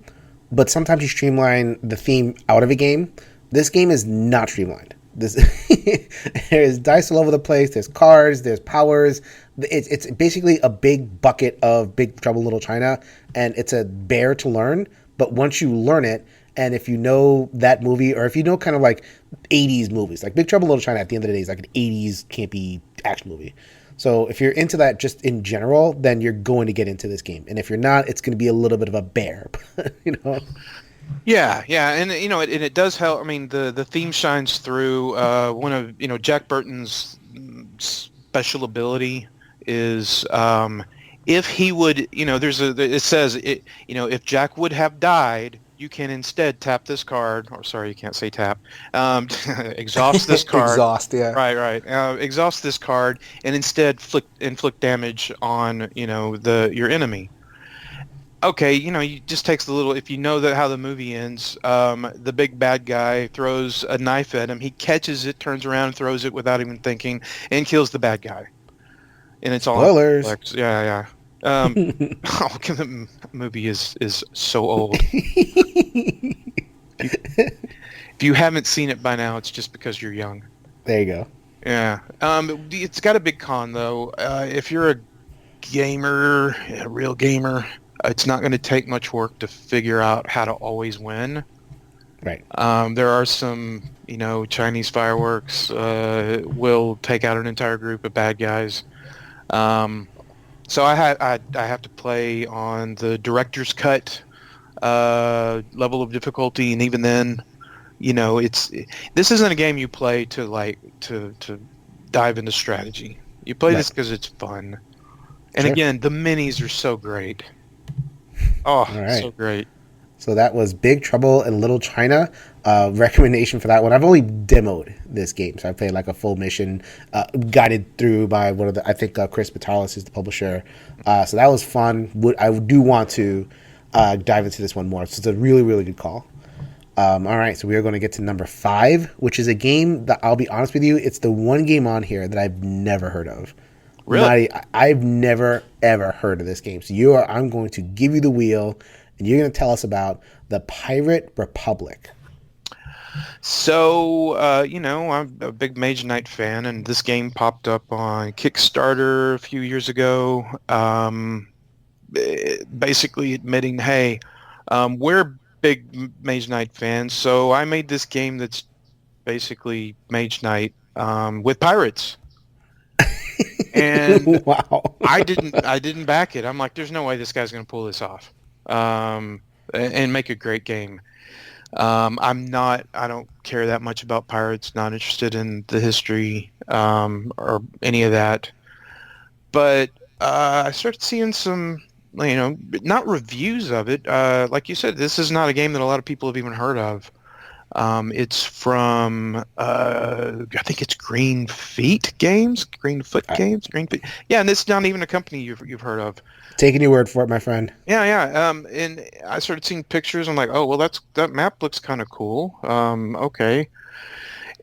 but sometimes you streamline the theme out of a game. This game is not streamlined. There's dice all over the place. There's cards. There's powers. It's basically a big bucket of Big Trouble in Little China, and it's a bear to learn. But once you learn it, and if you know that movie, or if you know kind of like 80s movies, like Big Trouble in Little China at the end of the day is like an 80s campy action movie. So if you're into that just in general, then you're going to get into this game. And if you're not, it's going to be a little bit of a bear, Yeah, and it does help. I mean, the theme shines through. One of Jack Burton's special ability is if he would, it says if Jack would have died, you can instead tap this card, or sorry, you can't say tap, exhaust this card. Exhaust, yeah. Right. Exhaust this card and instead inflict damage on, your enemy. Okay, it just takes a little. If you know that how the movie ends, the big bad guy throws a knife at him. He catches it, turns around, and throws it without even thinking, and kills the bad guy. And it's all Spoilers. Yeah. The movie is so old. If you haven't seen it by now, it's just because you're young. There you go. Yeah. It's got a big con though. If you're a gamer, a real gamer, it's not going to take much work to figure out how to always win. Right. There are some, Chinese fireworks will take out an entire group of bad guys. So I have to play on the director's cut level of difficulty, and even then, this isn't a game you play to dive into strategy. You play this because it's fun. And again, the minis are so great. Oh, so great. So that was Big Trouble in Little China. Recommendation for that one. I've only demoed this game, so I played like a full mission, guided through by one of the. I think Chris Batalis is the publisher. So that was fun. I do want to dive into this one more. So it's a really, really good call. All right, so we are going to get to number 5, which is a game that I'll be honest with you, it's the one game on here that I've never heard of. Really? I've never ever heard of this game. So I'm going to give you the wheel, and you're going to tell us about the Pirate Republic. So, I'm a big Mage Night fan, and this game popped up on Kickstarter a few years ago, basically admitting, hey, we're big Mage Night fans, so I made this game that's basically Mage Night with pirates. And wow. I didn't back it. I'm like, there's no way this guy's going to pull this off and make a great game. I don't care that much about pirates, not interested in the history or any of that. But I started seeing some, not reviews of it. Like you said, this is not a game that a lot of people have even heard of. It's from, I think it's Greenfoot Games. Yeah, and it's not even a company you've heard of. Taking your word for it, my friend. Yeah. And I started seeing pictures. I'm like, oh, well, that map looks kind of cool. Okay.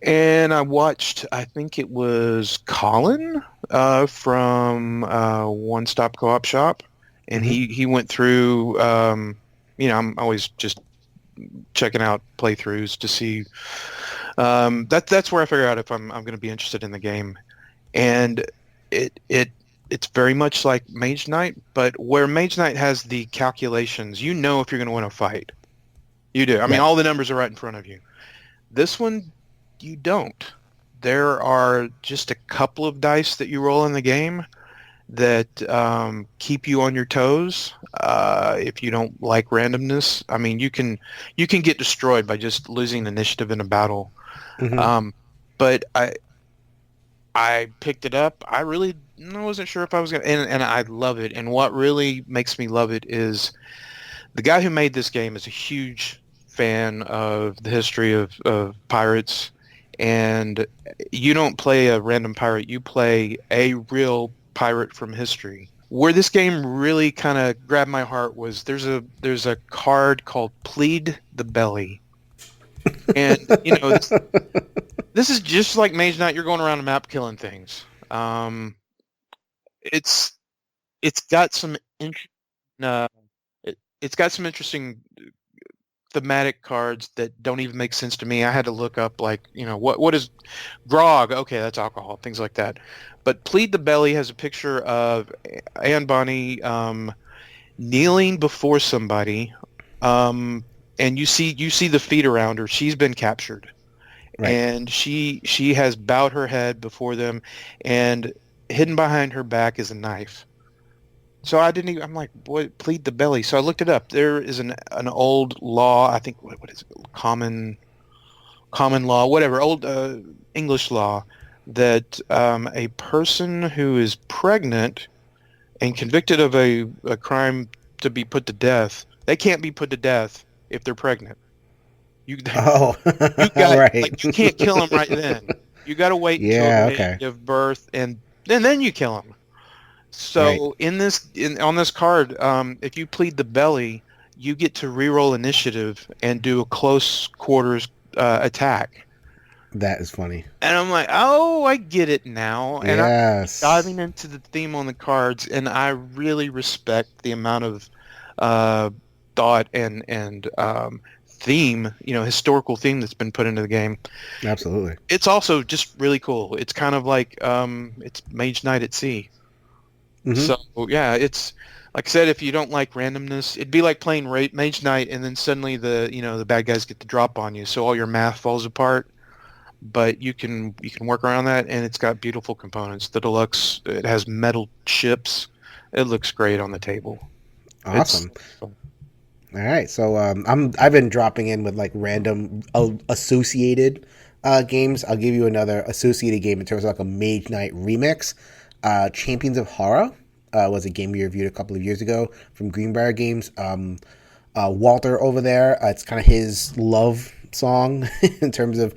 And I watched, I think it was Colin from One Stop Co-op Shop, and he went through. I'm always just checking out playthroughs to see. That's where I figure out if I'm going to be interested in the game, and it's very much like Mage Knight, but where Mage Knight has the calculations, if you're going to win a fight, you do. I mean, all the numbers are right in front of you. This one, you don't. There are just a couple of dice that you roll in the game that keep you on your toes. If you don't like randomness, I mean, you can get destroyed by just losing initiative in a battle. But I picked it up. I really wasn't sure if I was going to, and I love it. And what really makes me love it is the guy who made this game is a huge fan of the history of pirates. And you don't play a random pirate. You play a real pirate from history. Where this game really kind of grabbed my heart was there's a card called Plead the Belly. And, this is just like Mage Knight. You're going around a map killing things. It's got some it's got some interesting thematic cards that don't even make sense to me. I had to look up what is grog? Okay, that's alcohol, things like that. But Plead the Belly has a picture of Anne Bonny kneeling before somebody, and you see the feet around her. She's been captured. Right. And she has bowed her head before them, and hidden behind her back is a knife. So I'm like, what, Plead the Belly? So I looked it up. There is an old law, I think, what is it? Common law, whatever, old English law, that a person who is pregnant and convicted of a crime to be put to death, they can't be put to death if they're pregnant. You Oh, you got right. like you can't kill them right then. You got to wait until Yeah, they okay. give birth, and then you kill them. Right. So on this card, if you plead the belly, you get to reroll initiative and do a close quarters attack. That is funny. And I'm like, oh, I get it now. And I'm Yes. diving into the theme on the cards, and I really respect the amount of uh, thought and theme, historical theme that's been put into the game. Absolutely. It's also just really cool. It's kind of like it's Mage Night at sea. Hmm. So yeah, it's like I said, if you don't like randomness, it'd be like playing Mage Night, and then suddenly the bad guys get the drop on you, so all your math falls apart. But you can work around that, and it's got beautiful components. The deluxe, it has metal ships. It looks great on the table. It's Awesome. All right, so I've been dropping in with like random associated games. I'll give you another associated game in terms of like a Mage Knight remix. Champions of Horror was a game we reviewed a couple of years ago from Greenbrier Games. Walter over there, it's kind of his love song in terms of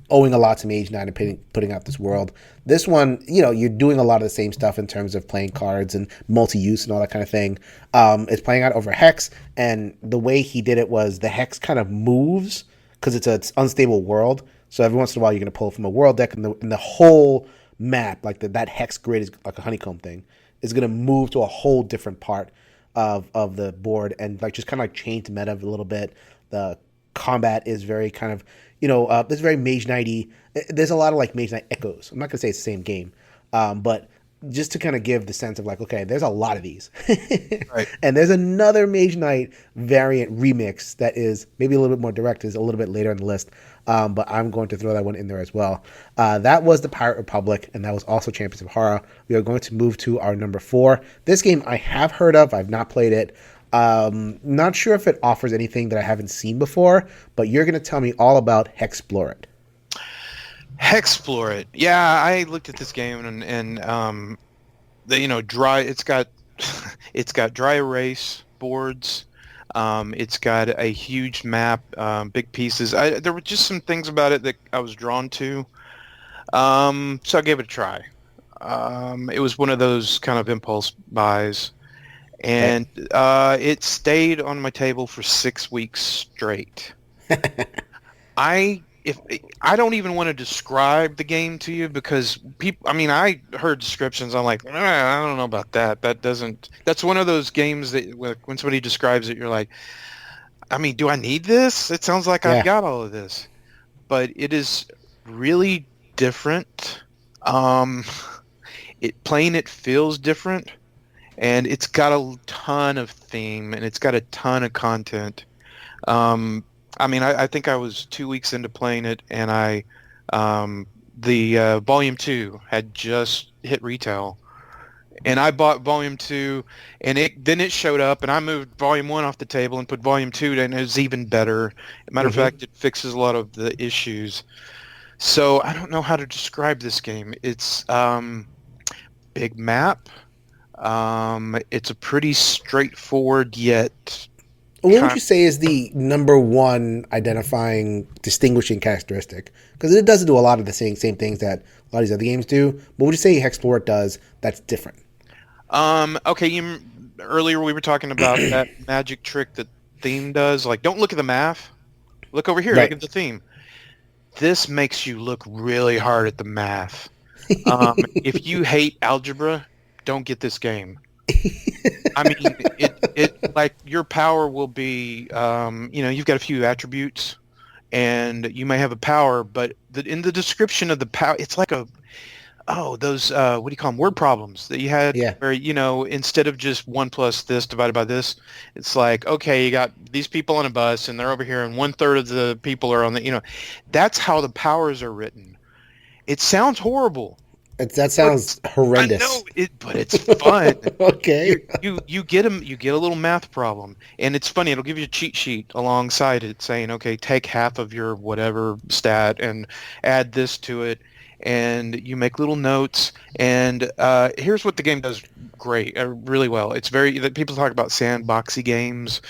owing a lot to Mage Knight and putting out this world. This one, you're doing a lot of the same stuff in terms of playing cards and multi-use and all that kind of thing. It's playing out over Hex, and the way he did it was the Hex kind of moves because it's an unstable world. So every once in a while, you're going to pull from a world deck, and the whole map, like that Hex grid is like a honeycomb thing, is going to move to a whole different part of the board and like just kind of like change the meta a little bit. The combat is very kind of it's very Mage Knighty. There's a lot of like Mage Knight echoes. I'm not gonna say it's the same game, but just to kind of give the sense of like, okay, there's a lot of these, right. and there's another Mage Knight variant remix that is maybe a little bit more direct, is a little bit later in the list, but I'm going to throw that one in there as well. That was the Pirate Republic, and that was also Champions of Horror. We are going to move to our number 4. This game I have heard of. I've not played it. Not sure if it offers anything that I haven't seen before, but you're going to tell me all about Hexplore It. Hexplore It. Yeah, I looked at this game and dry. It's got it's got dry erase boards. It's got a huge map, big pieces. There were just some things about it that I was drawn to. So I gave it a try. It was one of those kind of impulse buys. And it stayed on my table for 6 weeks straight. I don't even want to describe the game to you because people. I mean, I heard descriptions. I'm like, I don't know about that. That's one of those games that when somebody describes it, you're like, I mean, do I need this? It sounds like I've Yeah. got all of this, but it is really different. Um, it feels different. And it's got a ton of theme, and it's got a ton of content. I mean, I think I was 2 weeks into playing it, and the Volume 2 had just hit retail. And I bought Volume 2, and then it showed up, and I moved Volume 1 off the table and put Volume 2 in, and it was even better. Matter of fact, it fixes a lot of the issues. So I don't know how to describe this game. It's big map. It's a pretty straightforward yet. What would you say is the number one identifying distinguishing characteristic? Because it doesn't do a lot of the same things that a lot of these other games do. What would you say Hexplore does that's different? Okay, earlier we were talking about that magic trick that theme does. Like, don't look at the math. Look over here. Right. Look at the theme. This makes you look really hard at the math. If you hate algebra, don't get this game. I mean, it like your power will be, you've got a few attributes, and you may have a power, but in the description of the power, it's like those what do you call them, word problems that you had, Yeah. where instead of just 1 plus this divided by this, it's like, okay, you got these people on a bus, and they're over here, and 1/3 of the people are on the, that's how the powers are written. It sounds horrible. That sounds horrendous. I know it, but it's fun. Okay. You get a little math problem, and it's funny. It'll give you a cheat sheet alongside it saying, okay, take half of your whatever stat and add this to it, and you make little notes. And here's what the game does great, really well. It's people talk about sandboxy games.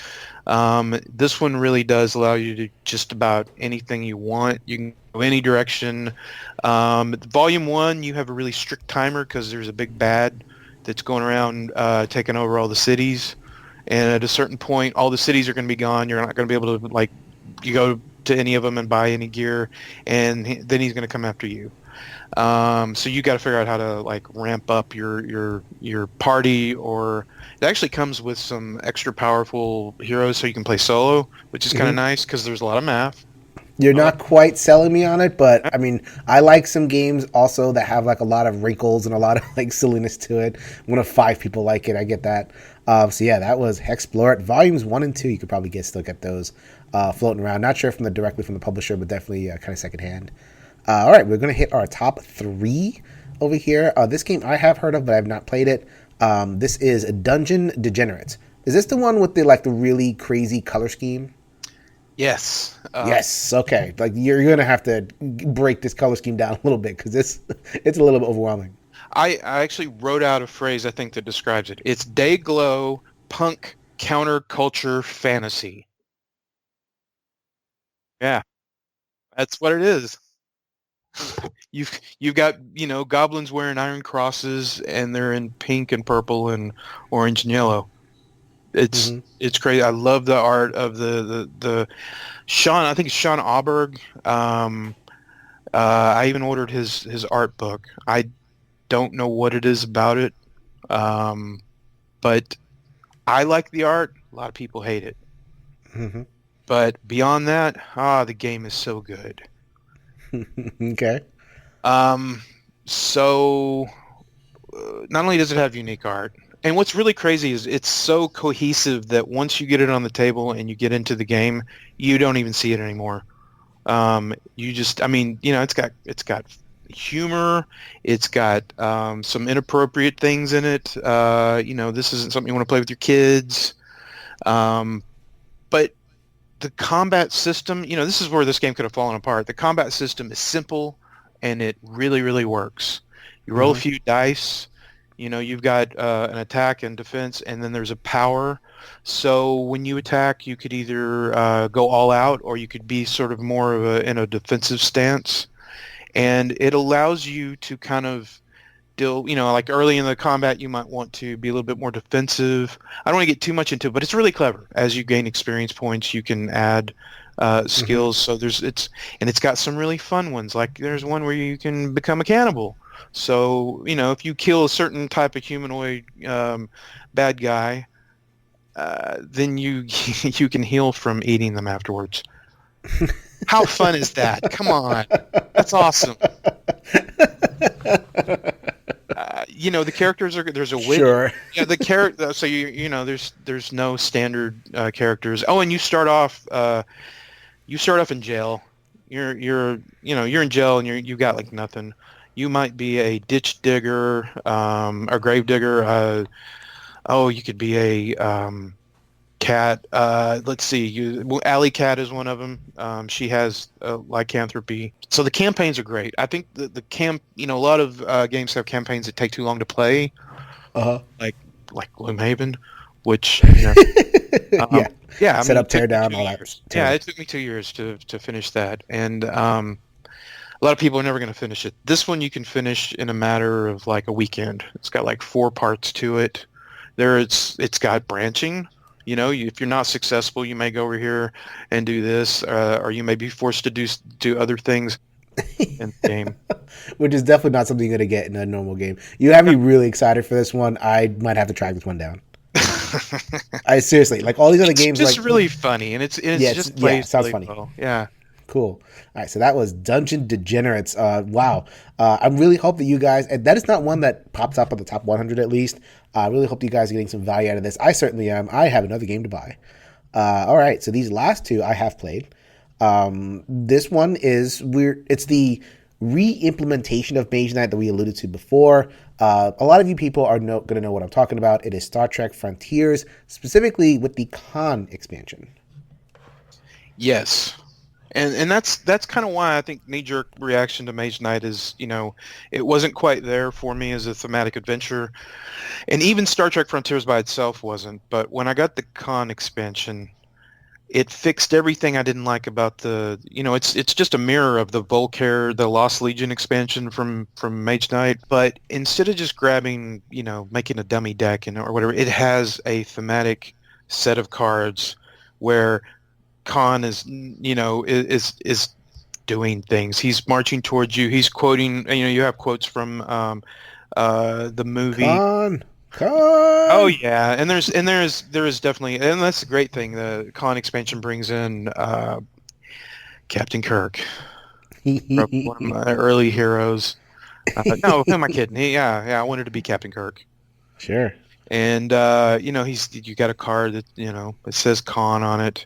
This one really does allow you to just about anything you want. You can go any direction. Volume 1, you have a really strict timer because there's a big bad that's going around taking over all the cities. And at a certain point, all the cities are going to be gone. You're not going to be able to, you go to any of them and buy any gear, and then he's going to come after you. So you got to figure out how to ramp up your party, or it actually comes with some extra powerful heroes so you can play solo, which is kind of nice because there's a lot of math. You're not quite selling me on it, but I mean, I like some games also that have a lot of wrinkles and a lot of silliness to it. One of 5 people like it, I get that. So yeah, that was Hexplore. Volumes 1 and 2, you could probably still get those floating around. Not sure directly from the publisher, but definitely kind of secondhand. All right, we're going to hit our top 3 over here. This game I have heard of, but I have not played it. This is Dungeon Degenerate. Is this the one with the really crazy color scheme? Yes. Yes. Okay. You're going to have to break this color scheme down a little bit because it's a little bit overwhelming. I actually wrote out a phrase I think that describes it. It's day glow punk counterculture fantasy. Yeah, that's what it is. You've got goblins wearing iron crosses, and they're in pink and purple and orange and yellow. It's crazy. I love the art of the Sean. I think it's Sean Auberg. I even ordered his art book. I don't know what it is about it, but I like the art. A lot of people hate it. Mm-hmm. But beyond that, the game is so good. Okay. So not only does it have unique art, and what's really crazy is it's so cohesive that once you get it on the table and you get into the game, you don't even see it anymore. It's got humor, it's got some inappropriate things in it. This isn't something you want to play with your kids. But the combat system, this is where this game could have fallen apart. The combat system is simple, and it really, really works. You roll a few dice. You've got an attack and defense, and then there's a power. So when you attack, you could either go all out, or you could be sort of more in a defensive stance. And it allows you to kind of deal, early in the combat, you might want to be a little bit more defensive. I don't want to get too much into it, but it's really clever. As you gain experience points, you can add skills. So it's got some really fun ones. Like there's one where you can become a cannibal. So, if you kill a certain type of humanoid bad guy, then you can heal from eating them afterwards. How fun is that? Come on. That's awesome. The characters there's a witch. Sure. Yeah, the character. So there's no standard characters. Oh, and you start off in jail. You're in jail, and you got nothing. You might be a ditch digger, a grave digger. You could be a cat. Let's see. Alley Cat is one of them. She has lycanthropy. So the campaigns are great. I think a lot of games have campaigns that take too long to play. Like Gloomhaven, which set up, tear down, all that. Yeah, it took me 2 years to finish that, and a lot of people are never going to finish it. This one you can finish in a matter of a weekend. It's got 4 parts to it. It's got branching. If you're not successful, you may go over here and do this, or you may be forced to do other things in the game. Which is definitely not something you're going to get in a normal game. You have me really excited for this one. I might have to track this one down. I seriously, all these other games, it's just really funny, and it's just plays sounds really funny. well. Yeah. Cool. All right, so that was Dungeon Degenerates. Wow. I really hope that you guys, and that is not one that pops up on the top 100 at least. I really hope you guys are getting some value out of this. I certainly am. I have another game to buy. All right, so these last 2 I have played. This one is it's the re-implementation of Mage Night that we alluded to before. A lot of you people are going to know what I'm talking about. It is Star Trek Frontiers, specifically with the Khan expansion. Yes. And that's kind of why I think knee-jerk reaction to Mage Knight is, it wasn't quite there for me as a thematic adventure, and even Star Trek Frontiers by itself wasn't. But when I got the Con expansion, it fixed everything I didn't like about it's just a mirror of the Volcare, the Lost Legion expansion from Mage Knight. But instead of just grabbing, making a dummy deck or whatever, it has a thematic set of cards where Khan is doing things. He's marching towards you. He's quoting. You have quotes from the movie. Con. Oh yeah, and there is definitely, and that's the great thing. The Khan expansion brings in Captain Kirk, one of my early heroes. No, who am I kidding? I wanted to be Captain Kirk. Sure. And you got a card that it says Khan on it.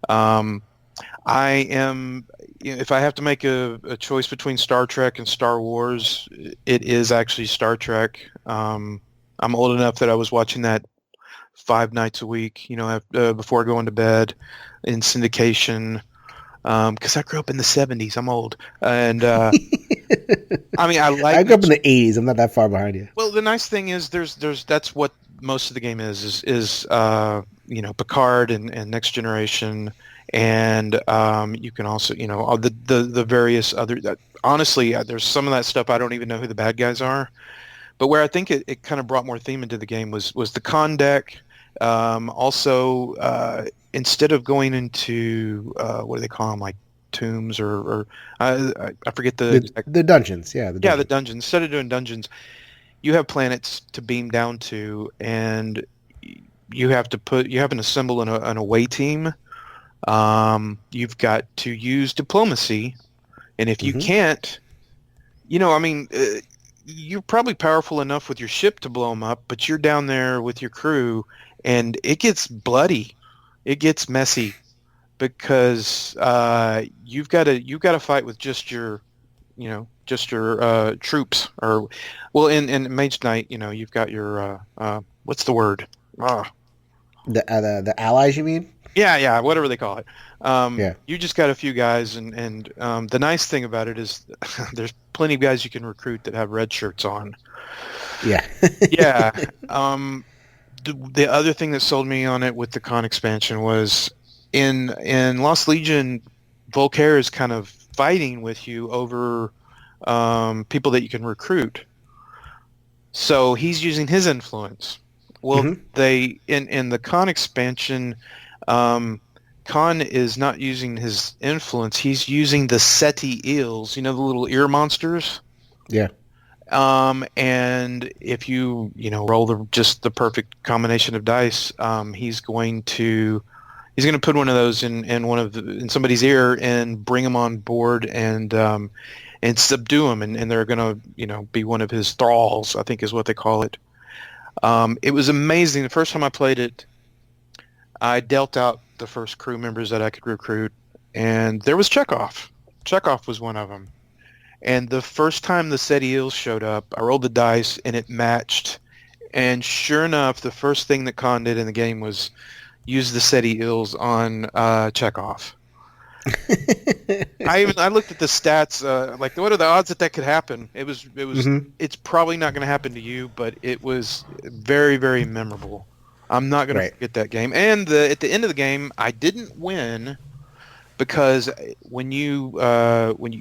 I am, if I have to make a choice between Star Trek and Star Wars, it is actually Star Trek. I'm old enough that I was watching that 5 nights a week, before going to bed in syndication, because I grew up in the 70s. I'm old. And I mean, I grew up in the 80s. I'm not that far behind you. Well, the nice thing is that's what most of the game is Picard and Next Generation, and you can also all the various other. Honestly, there's some of that stuff I don't even know who the bad guys are, but where I think it kind of brought more theme into the game was the con deck. Also, instead of going into what do they call them, like tombs or I forget the dungeons. The dungeons. Instead of doing dungeons, you have planets to beam down to, and you have to assemble an away team. You've got to use diplomacy, and if you can't, you're probably powerful enough with your ship to blow them up, but you're down there with your crew, and it gets bloody, it gets messy, because you've got to fight with just your troops, or in Mage Knight, you've got your what's the word? The allies, you mean? Yeah, whatever they call it. Yeah. You just got a few guys, and the nice thing about it is there's plenty of guys you can recruit that have red shirts on. Yeah. Yeah. The other thing that sold me on it with the con expansion was in Lost Legion, Volcare is kind of fighting with you over people that you can recruit. So he's using his influence. Well, they in the con expansion, Khan is not using his influence. He's using the Seti eels, the little ear monsters. Yeah. And if you roll just the perfect combination of dice, he's going to put one of those in somebody's ear and bring them on board and subdue them, and they're going to be one of his thralls, I think is what they call it. It was amazing. The first time I played it, I dealt out the first crew members that I could recruit, and there was Chekhov. Chekhov was one of them. And the first time the Seti eels showed up, I rolled the dice, and it matched. And sure enough, the first thing that Khan did in the game was use the Seti eels on Chekhov. I looked at the stats, like what are the odds that could happen? It was It's probably not going to happen to you, but it was very, very memorable. I'm not going to forget that game. And at the end of the game, I didn't win because when you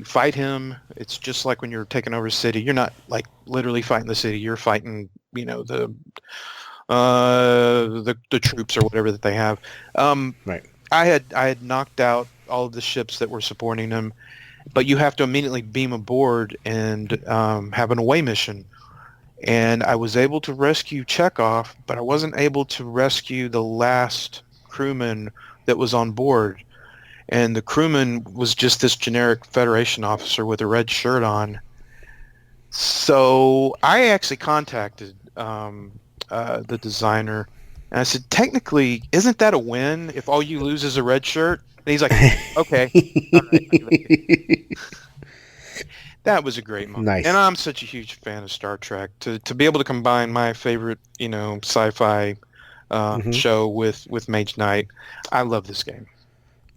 fight him, it's just like when you're taking over a city. You're not like literally fighting the city. You're fighting, the troops or whatever that they have. Right. I had knocked out all of the ships that were supporting them, but you have to immediately beam aboard and have an away mission. And I was able to rescue Chekhov, but I wasn't able to rescue the last crewman that was on board. And the crewman was just this generic Federation officer with a red shirt on. So I actually contacted the designer, and I said, technically, isn't that a win if all you lose is a red shirt? And he's like, okay. All right. That was a great moment. Nice. And I'm such a huge fan of Star Trek. To be able to combine my favorite, sci-fi show with Mage Knight, I love this game.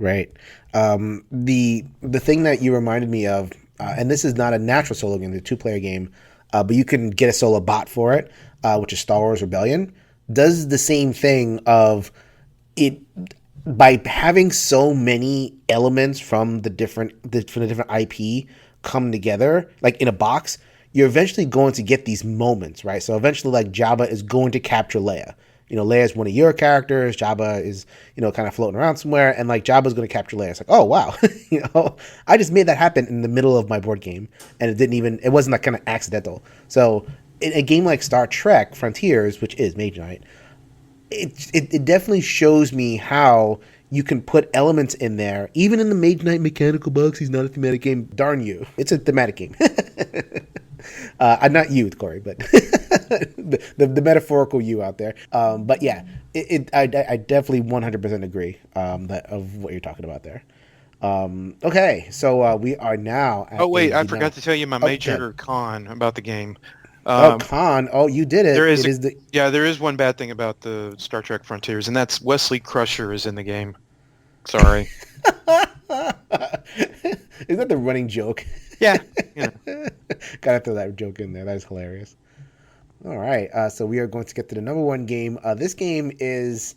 Right. The thing that you reminded me of, and this is not a natural solo game, it's a 2-player game, but you can get a solo bot for it, which is Star Wars Rebellion, does the same thing of it by having so many elements from the different IP come together, like in a box. You're eventually going to get these moments, right? So eventually, like Jabba is going to capture Leia. Leia is one of your characters. Jabba is, kind of floating around somewhere, and like Jabba's going to capture Leia. It's like, oh wow, I just made that happen in the middle of my board game, and it wasn't like kind of accidental. So in a game like Star Trek Frontiers, which is Mage Night, it definitely shows me how you can put elements in there, even in the Mage Knight mechanical box. He's not a thematic game. Darn you, it's a thematic game. Not you, Corey, but the metaphorical you out there. But yeah, I definitely 100% agree of what you're talking about there. Okay, so we are now at Oh wait, I forgot to tell you my major okay. con about the game. Con. Oh, you did it. There is one bad thing about the Star Trek Frontiers, and that's Wesley Crusher is in the game. Sorry. Is that the running joke? Yeah. Gotta throw that joke in there. That is hilarious. All right. So we are going to get to the number one game. This game is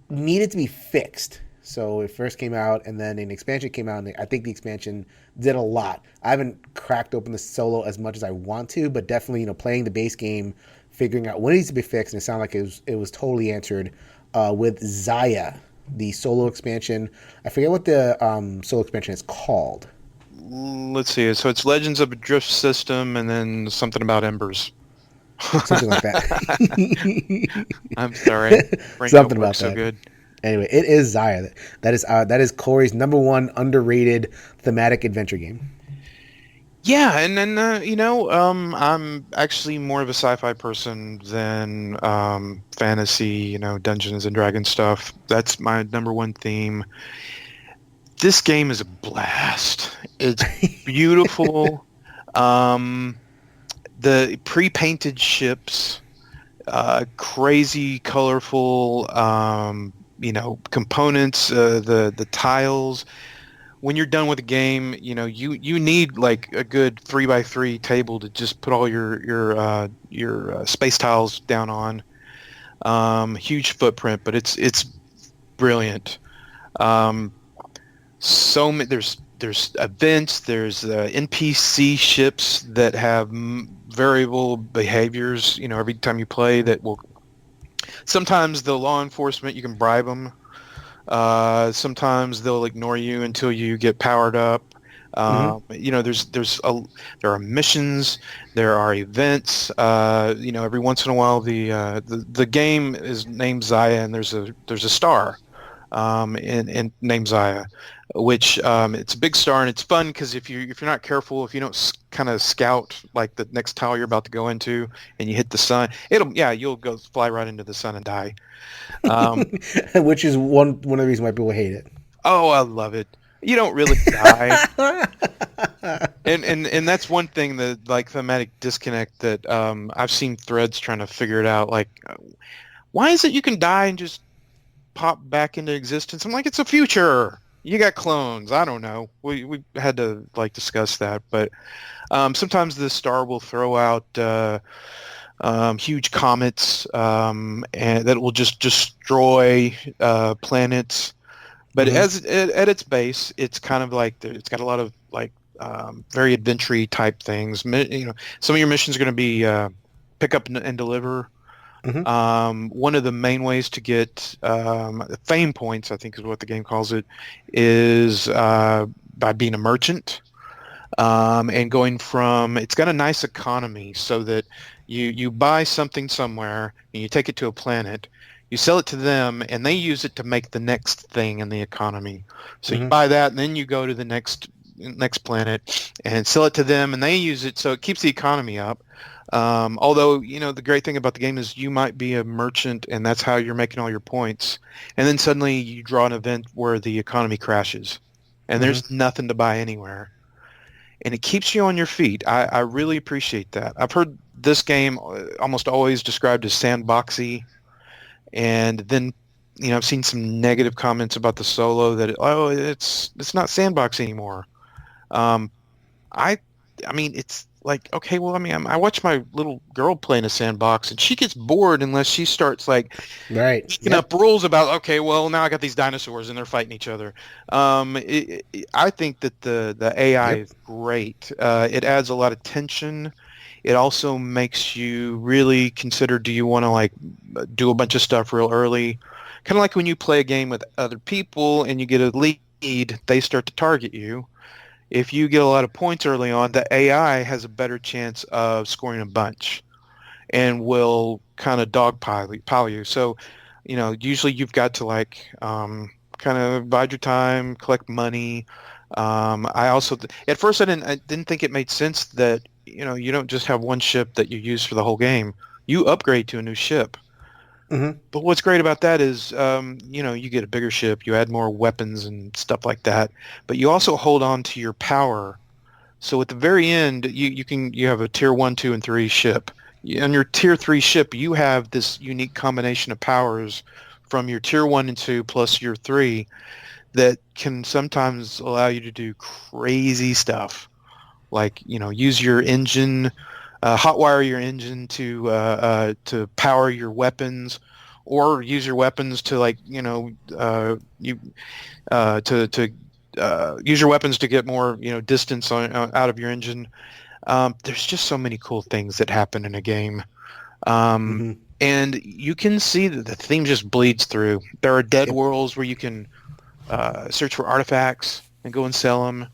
needed to be fixed. So it first came out, and then an expansion came out, and I think the expansion did a lot. I haven't cracked open the solo as much as I want to, but definitely, playing the base game, figuring out what needs to be fixed, and it sounded like it was totally answered with Zaya, the solo expansion. I forget what the solo expansion is called. Let's see. So it's Legends of a Drift System, and then something about Embers. Something like that. I'm sorry. Something about that. So good. Anyway, it is Zaya. That is Corey's number one underrated thematic adventure game. Yeah, and then I'm actually more of a sci-fi person than fantasy. Dungeons and Dragons stuff. That's my number one theme. This game is a blast. It's beautiful. The pre-painted ships, crazy, colorful. Components, the tiles. When you're done with the game, you need like a good 3x3 table to just put all your space tiles down on. Huge footprint, but it's brilliant. There's events. There's NPC ships that have variable behaviors. Every time you play, that will. Sometimes the law enforcement, you can bribe them. Sometimes they'll ignore you until you get powered up. There are missions, there are events. Every once in a while, the game is named Zaya, and there's a star, in named Zaya, which it's a big star, and it's fun because if you're not careful, if you don't kind of scout like the next tile you're about to go into, and you hit the sun, you'll go fly right into the sun and die. Which is one of the reasons why people hate it. Oh, I love it. You don't really die. and that's one thing that, like, thematic disconnect that I've seen threads trying to figure it out. Like, why is it you can die and just pop back into existence? I'm like, it's a future. You got clones. I don't know. We had to discuss that, but sometimes the star will throw out huge comets, and that will just destroy planets. But at its base, it's kind of like it's got a lot of very adventure type things. Some of your missions are going to be pick up and deliver. One of the main ways to get fame points, I think is what the game calls it, is by being a merchant, and going from. It's got a nice economy, so that you buy something somewhere and you take it to a planet. You sell it to them, and they use it to make the next thing in the economy. So you buy that, and then you go to the next planet and sell it to them, and they use it, so it keeps the economy up. Although, the great thing about the game is you might be a merchant, and that's how you're making all your points. And then suddenly you draw an event where the economy crashes, and there's nothing to buy anywhere. And it keeps you on your feet. I really appreciate that. I've heard this game almost always described as sandboxy, and then I've seen some negative comments about the solo that it's not sandbox anymore. Um, I I mean, it's like, okay, well, I mean, I watch my little girl play in a sandbox, and she gets bored unless she starts like Right. making Yep. up rules about, okay, well, now I got these dinosaurs and they're fighting each other. I think that the AI Yep. is great. It adds a lot of tension. It also makes you really consider, do you want to like do a bunch of stuff real early? Kind of like when you play a game with other people and you get a lead, they start to target you. If you get a lot of points early on, the AI has a better chance of scoring a bunch and will kind of pile you. So, usually you've got to like kind of bide your time, collect money. I also, at first, I didn't think it made sense that you don't just have one ship that you use for the whole game. You upgrade to a new ship. Hmm. But what's great about that is, you get a bigger ship, you add more weapons and stuff like that, but you also hold on to your power. So at the very end, you have a tier 1, 2, and 3 ship. On your tier 3 ship, you have this unique combination of powers from your tier 1 and 2 plus your 3 that can sometimes allow you to do crazy stuff. Like, use your engine, hotwire your engine to power your weapons, or use your weapons to like, you to use your weapons to get more distance out of your engine. There's just so many cool things that happen in a game. Um, Hmm. and you can see that the theme just bleeds through. There are dead Yep. worlds where you can search for artifacts and go and sell them.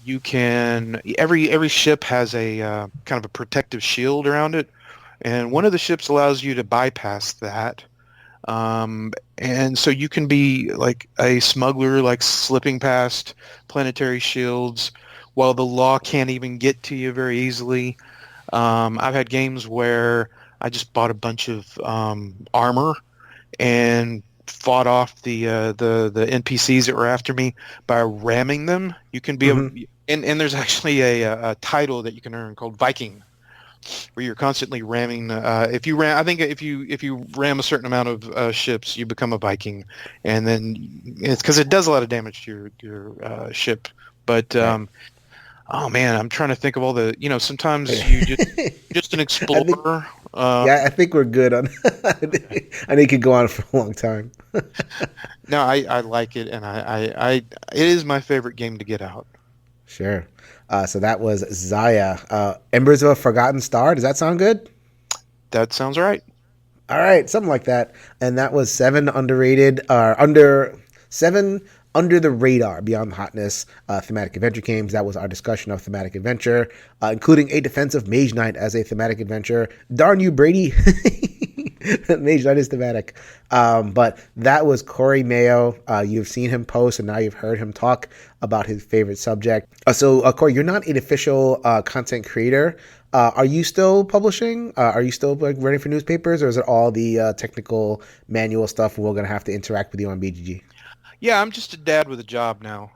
You can every ship has a kind of a protective shield around it, and one of the ships allows you to bypass that. And so you can be like a smuggler, like slipping past planetary shields while the law can't even get to you very easily. I've had games where I just bought a bunch of armor and fought off the NPCs that were after me by ramming them. You can be a Hmm. and there's actually a title that you can earn called Viking, where you're constantly ramming. If you ram, I think if you ram a certain amount of ships, you become a Viking, and then it's because it does a lot of damage to your ship. But Right. oh man, I'm trying to think of all the. Sometimes you just an I think. explorer. Yeah, I think we're good on. I think it could go on for a long time. No, I like it, and it is my favorite game to get out. Sure. So that was Zaya. Embers of a Forgotten Star. Does that sound good? That sounds right. All right, something like that. And that was seven underrated, under seven under the radar, beyond the hotness, thematic adventure games. That was our discussion of thematic adventure, including a defensive Mage Knight as a thematic adventure. Darn you, Brady! Mage Knight is thematic. But that was Corey Mayo. You've seen him post, and now you've heard him talk about his favorite subject. So, Corey, you're not an official content creator. Are you still publishing? Are you still like writing for newspapers, or is it all the technical manual stuff? We're gonna have to interact with you on BGG. Yeah, I'm just a dad with a job now.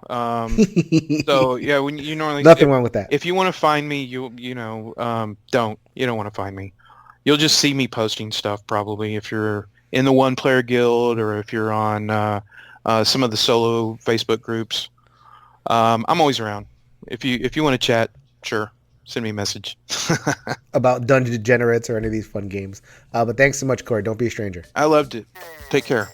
So yeah, when you normally, Nothing wrong with that. if you want to find me, you don't want to find me. You'll just see me posting stuff probably if you're in the one player guild or if you're on some of the solo Facebook groups. I'm always around. If you want to chat, sure, send me a message. About Dungeon Degenerates or any of these fun games. But thanks so much, Corey. Don't be a stranger. I loved it. Take care.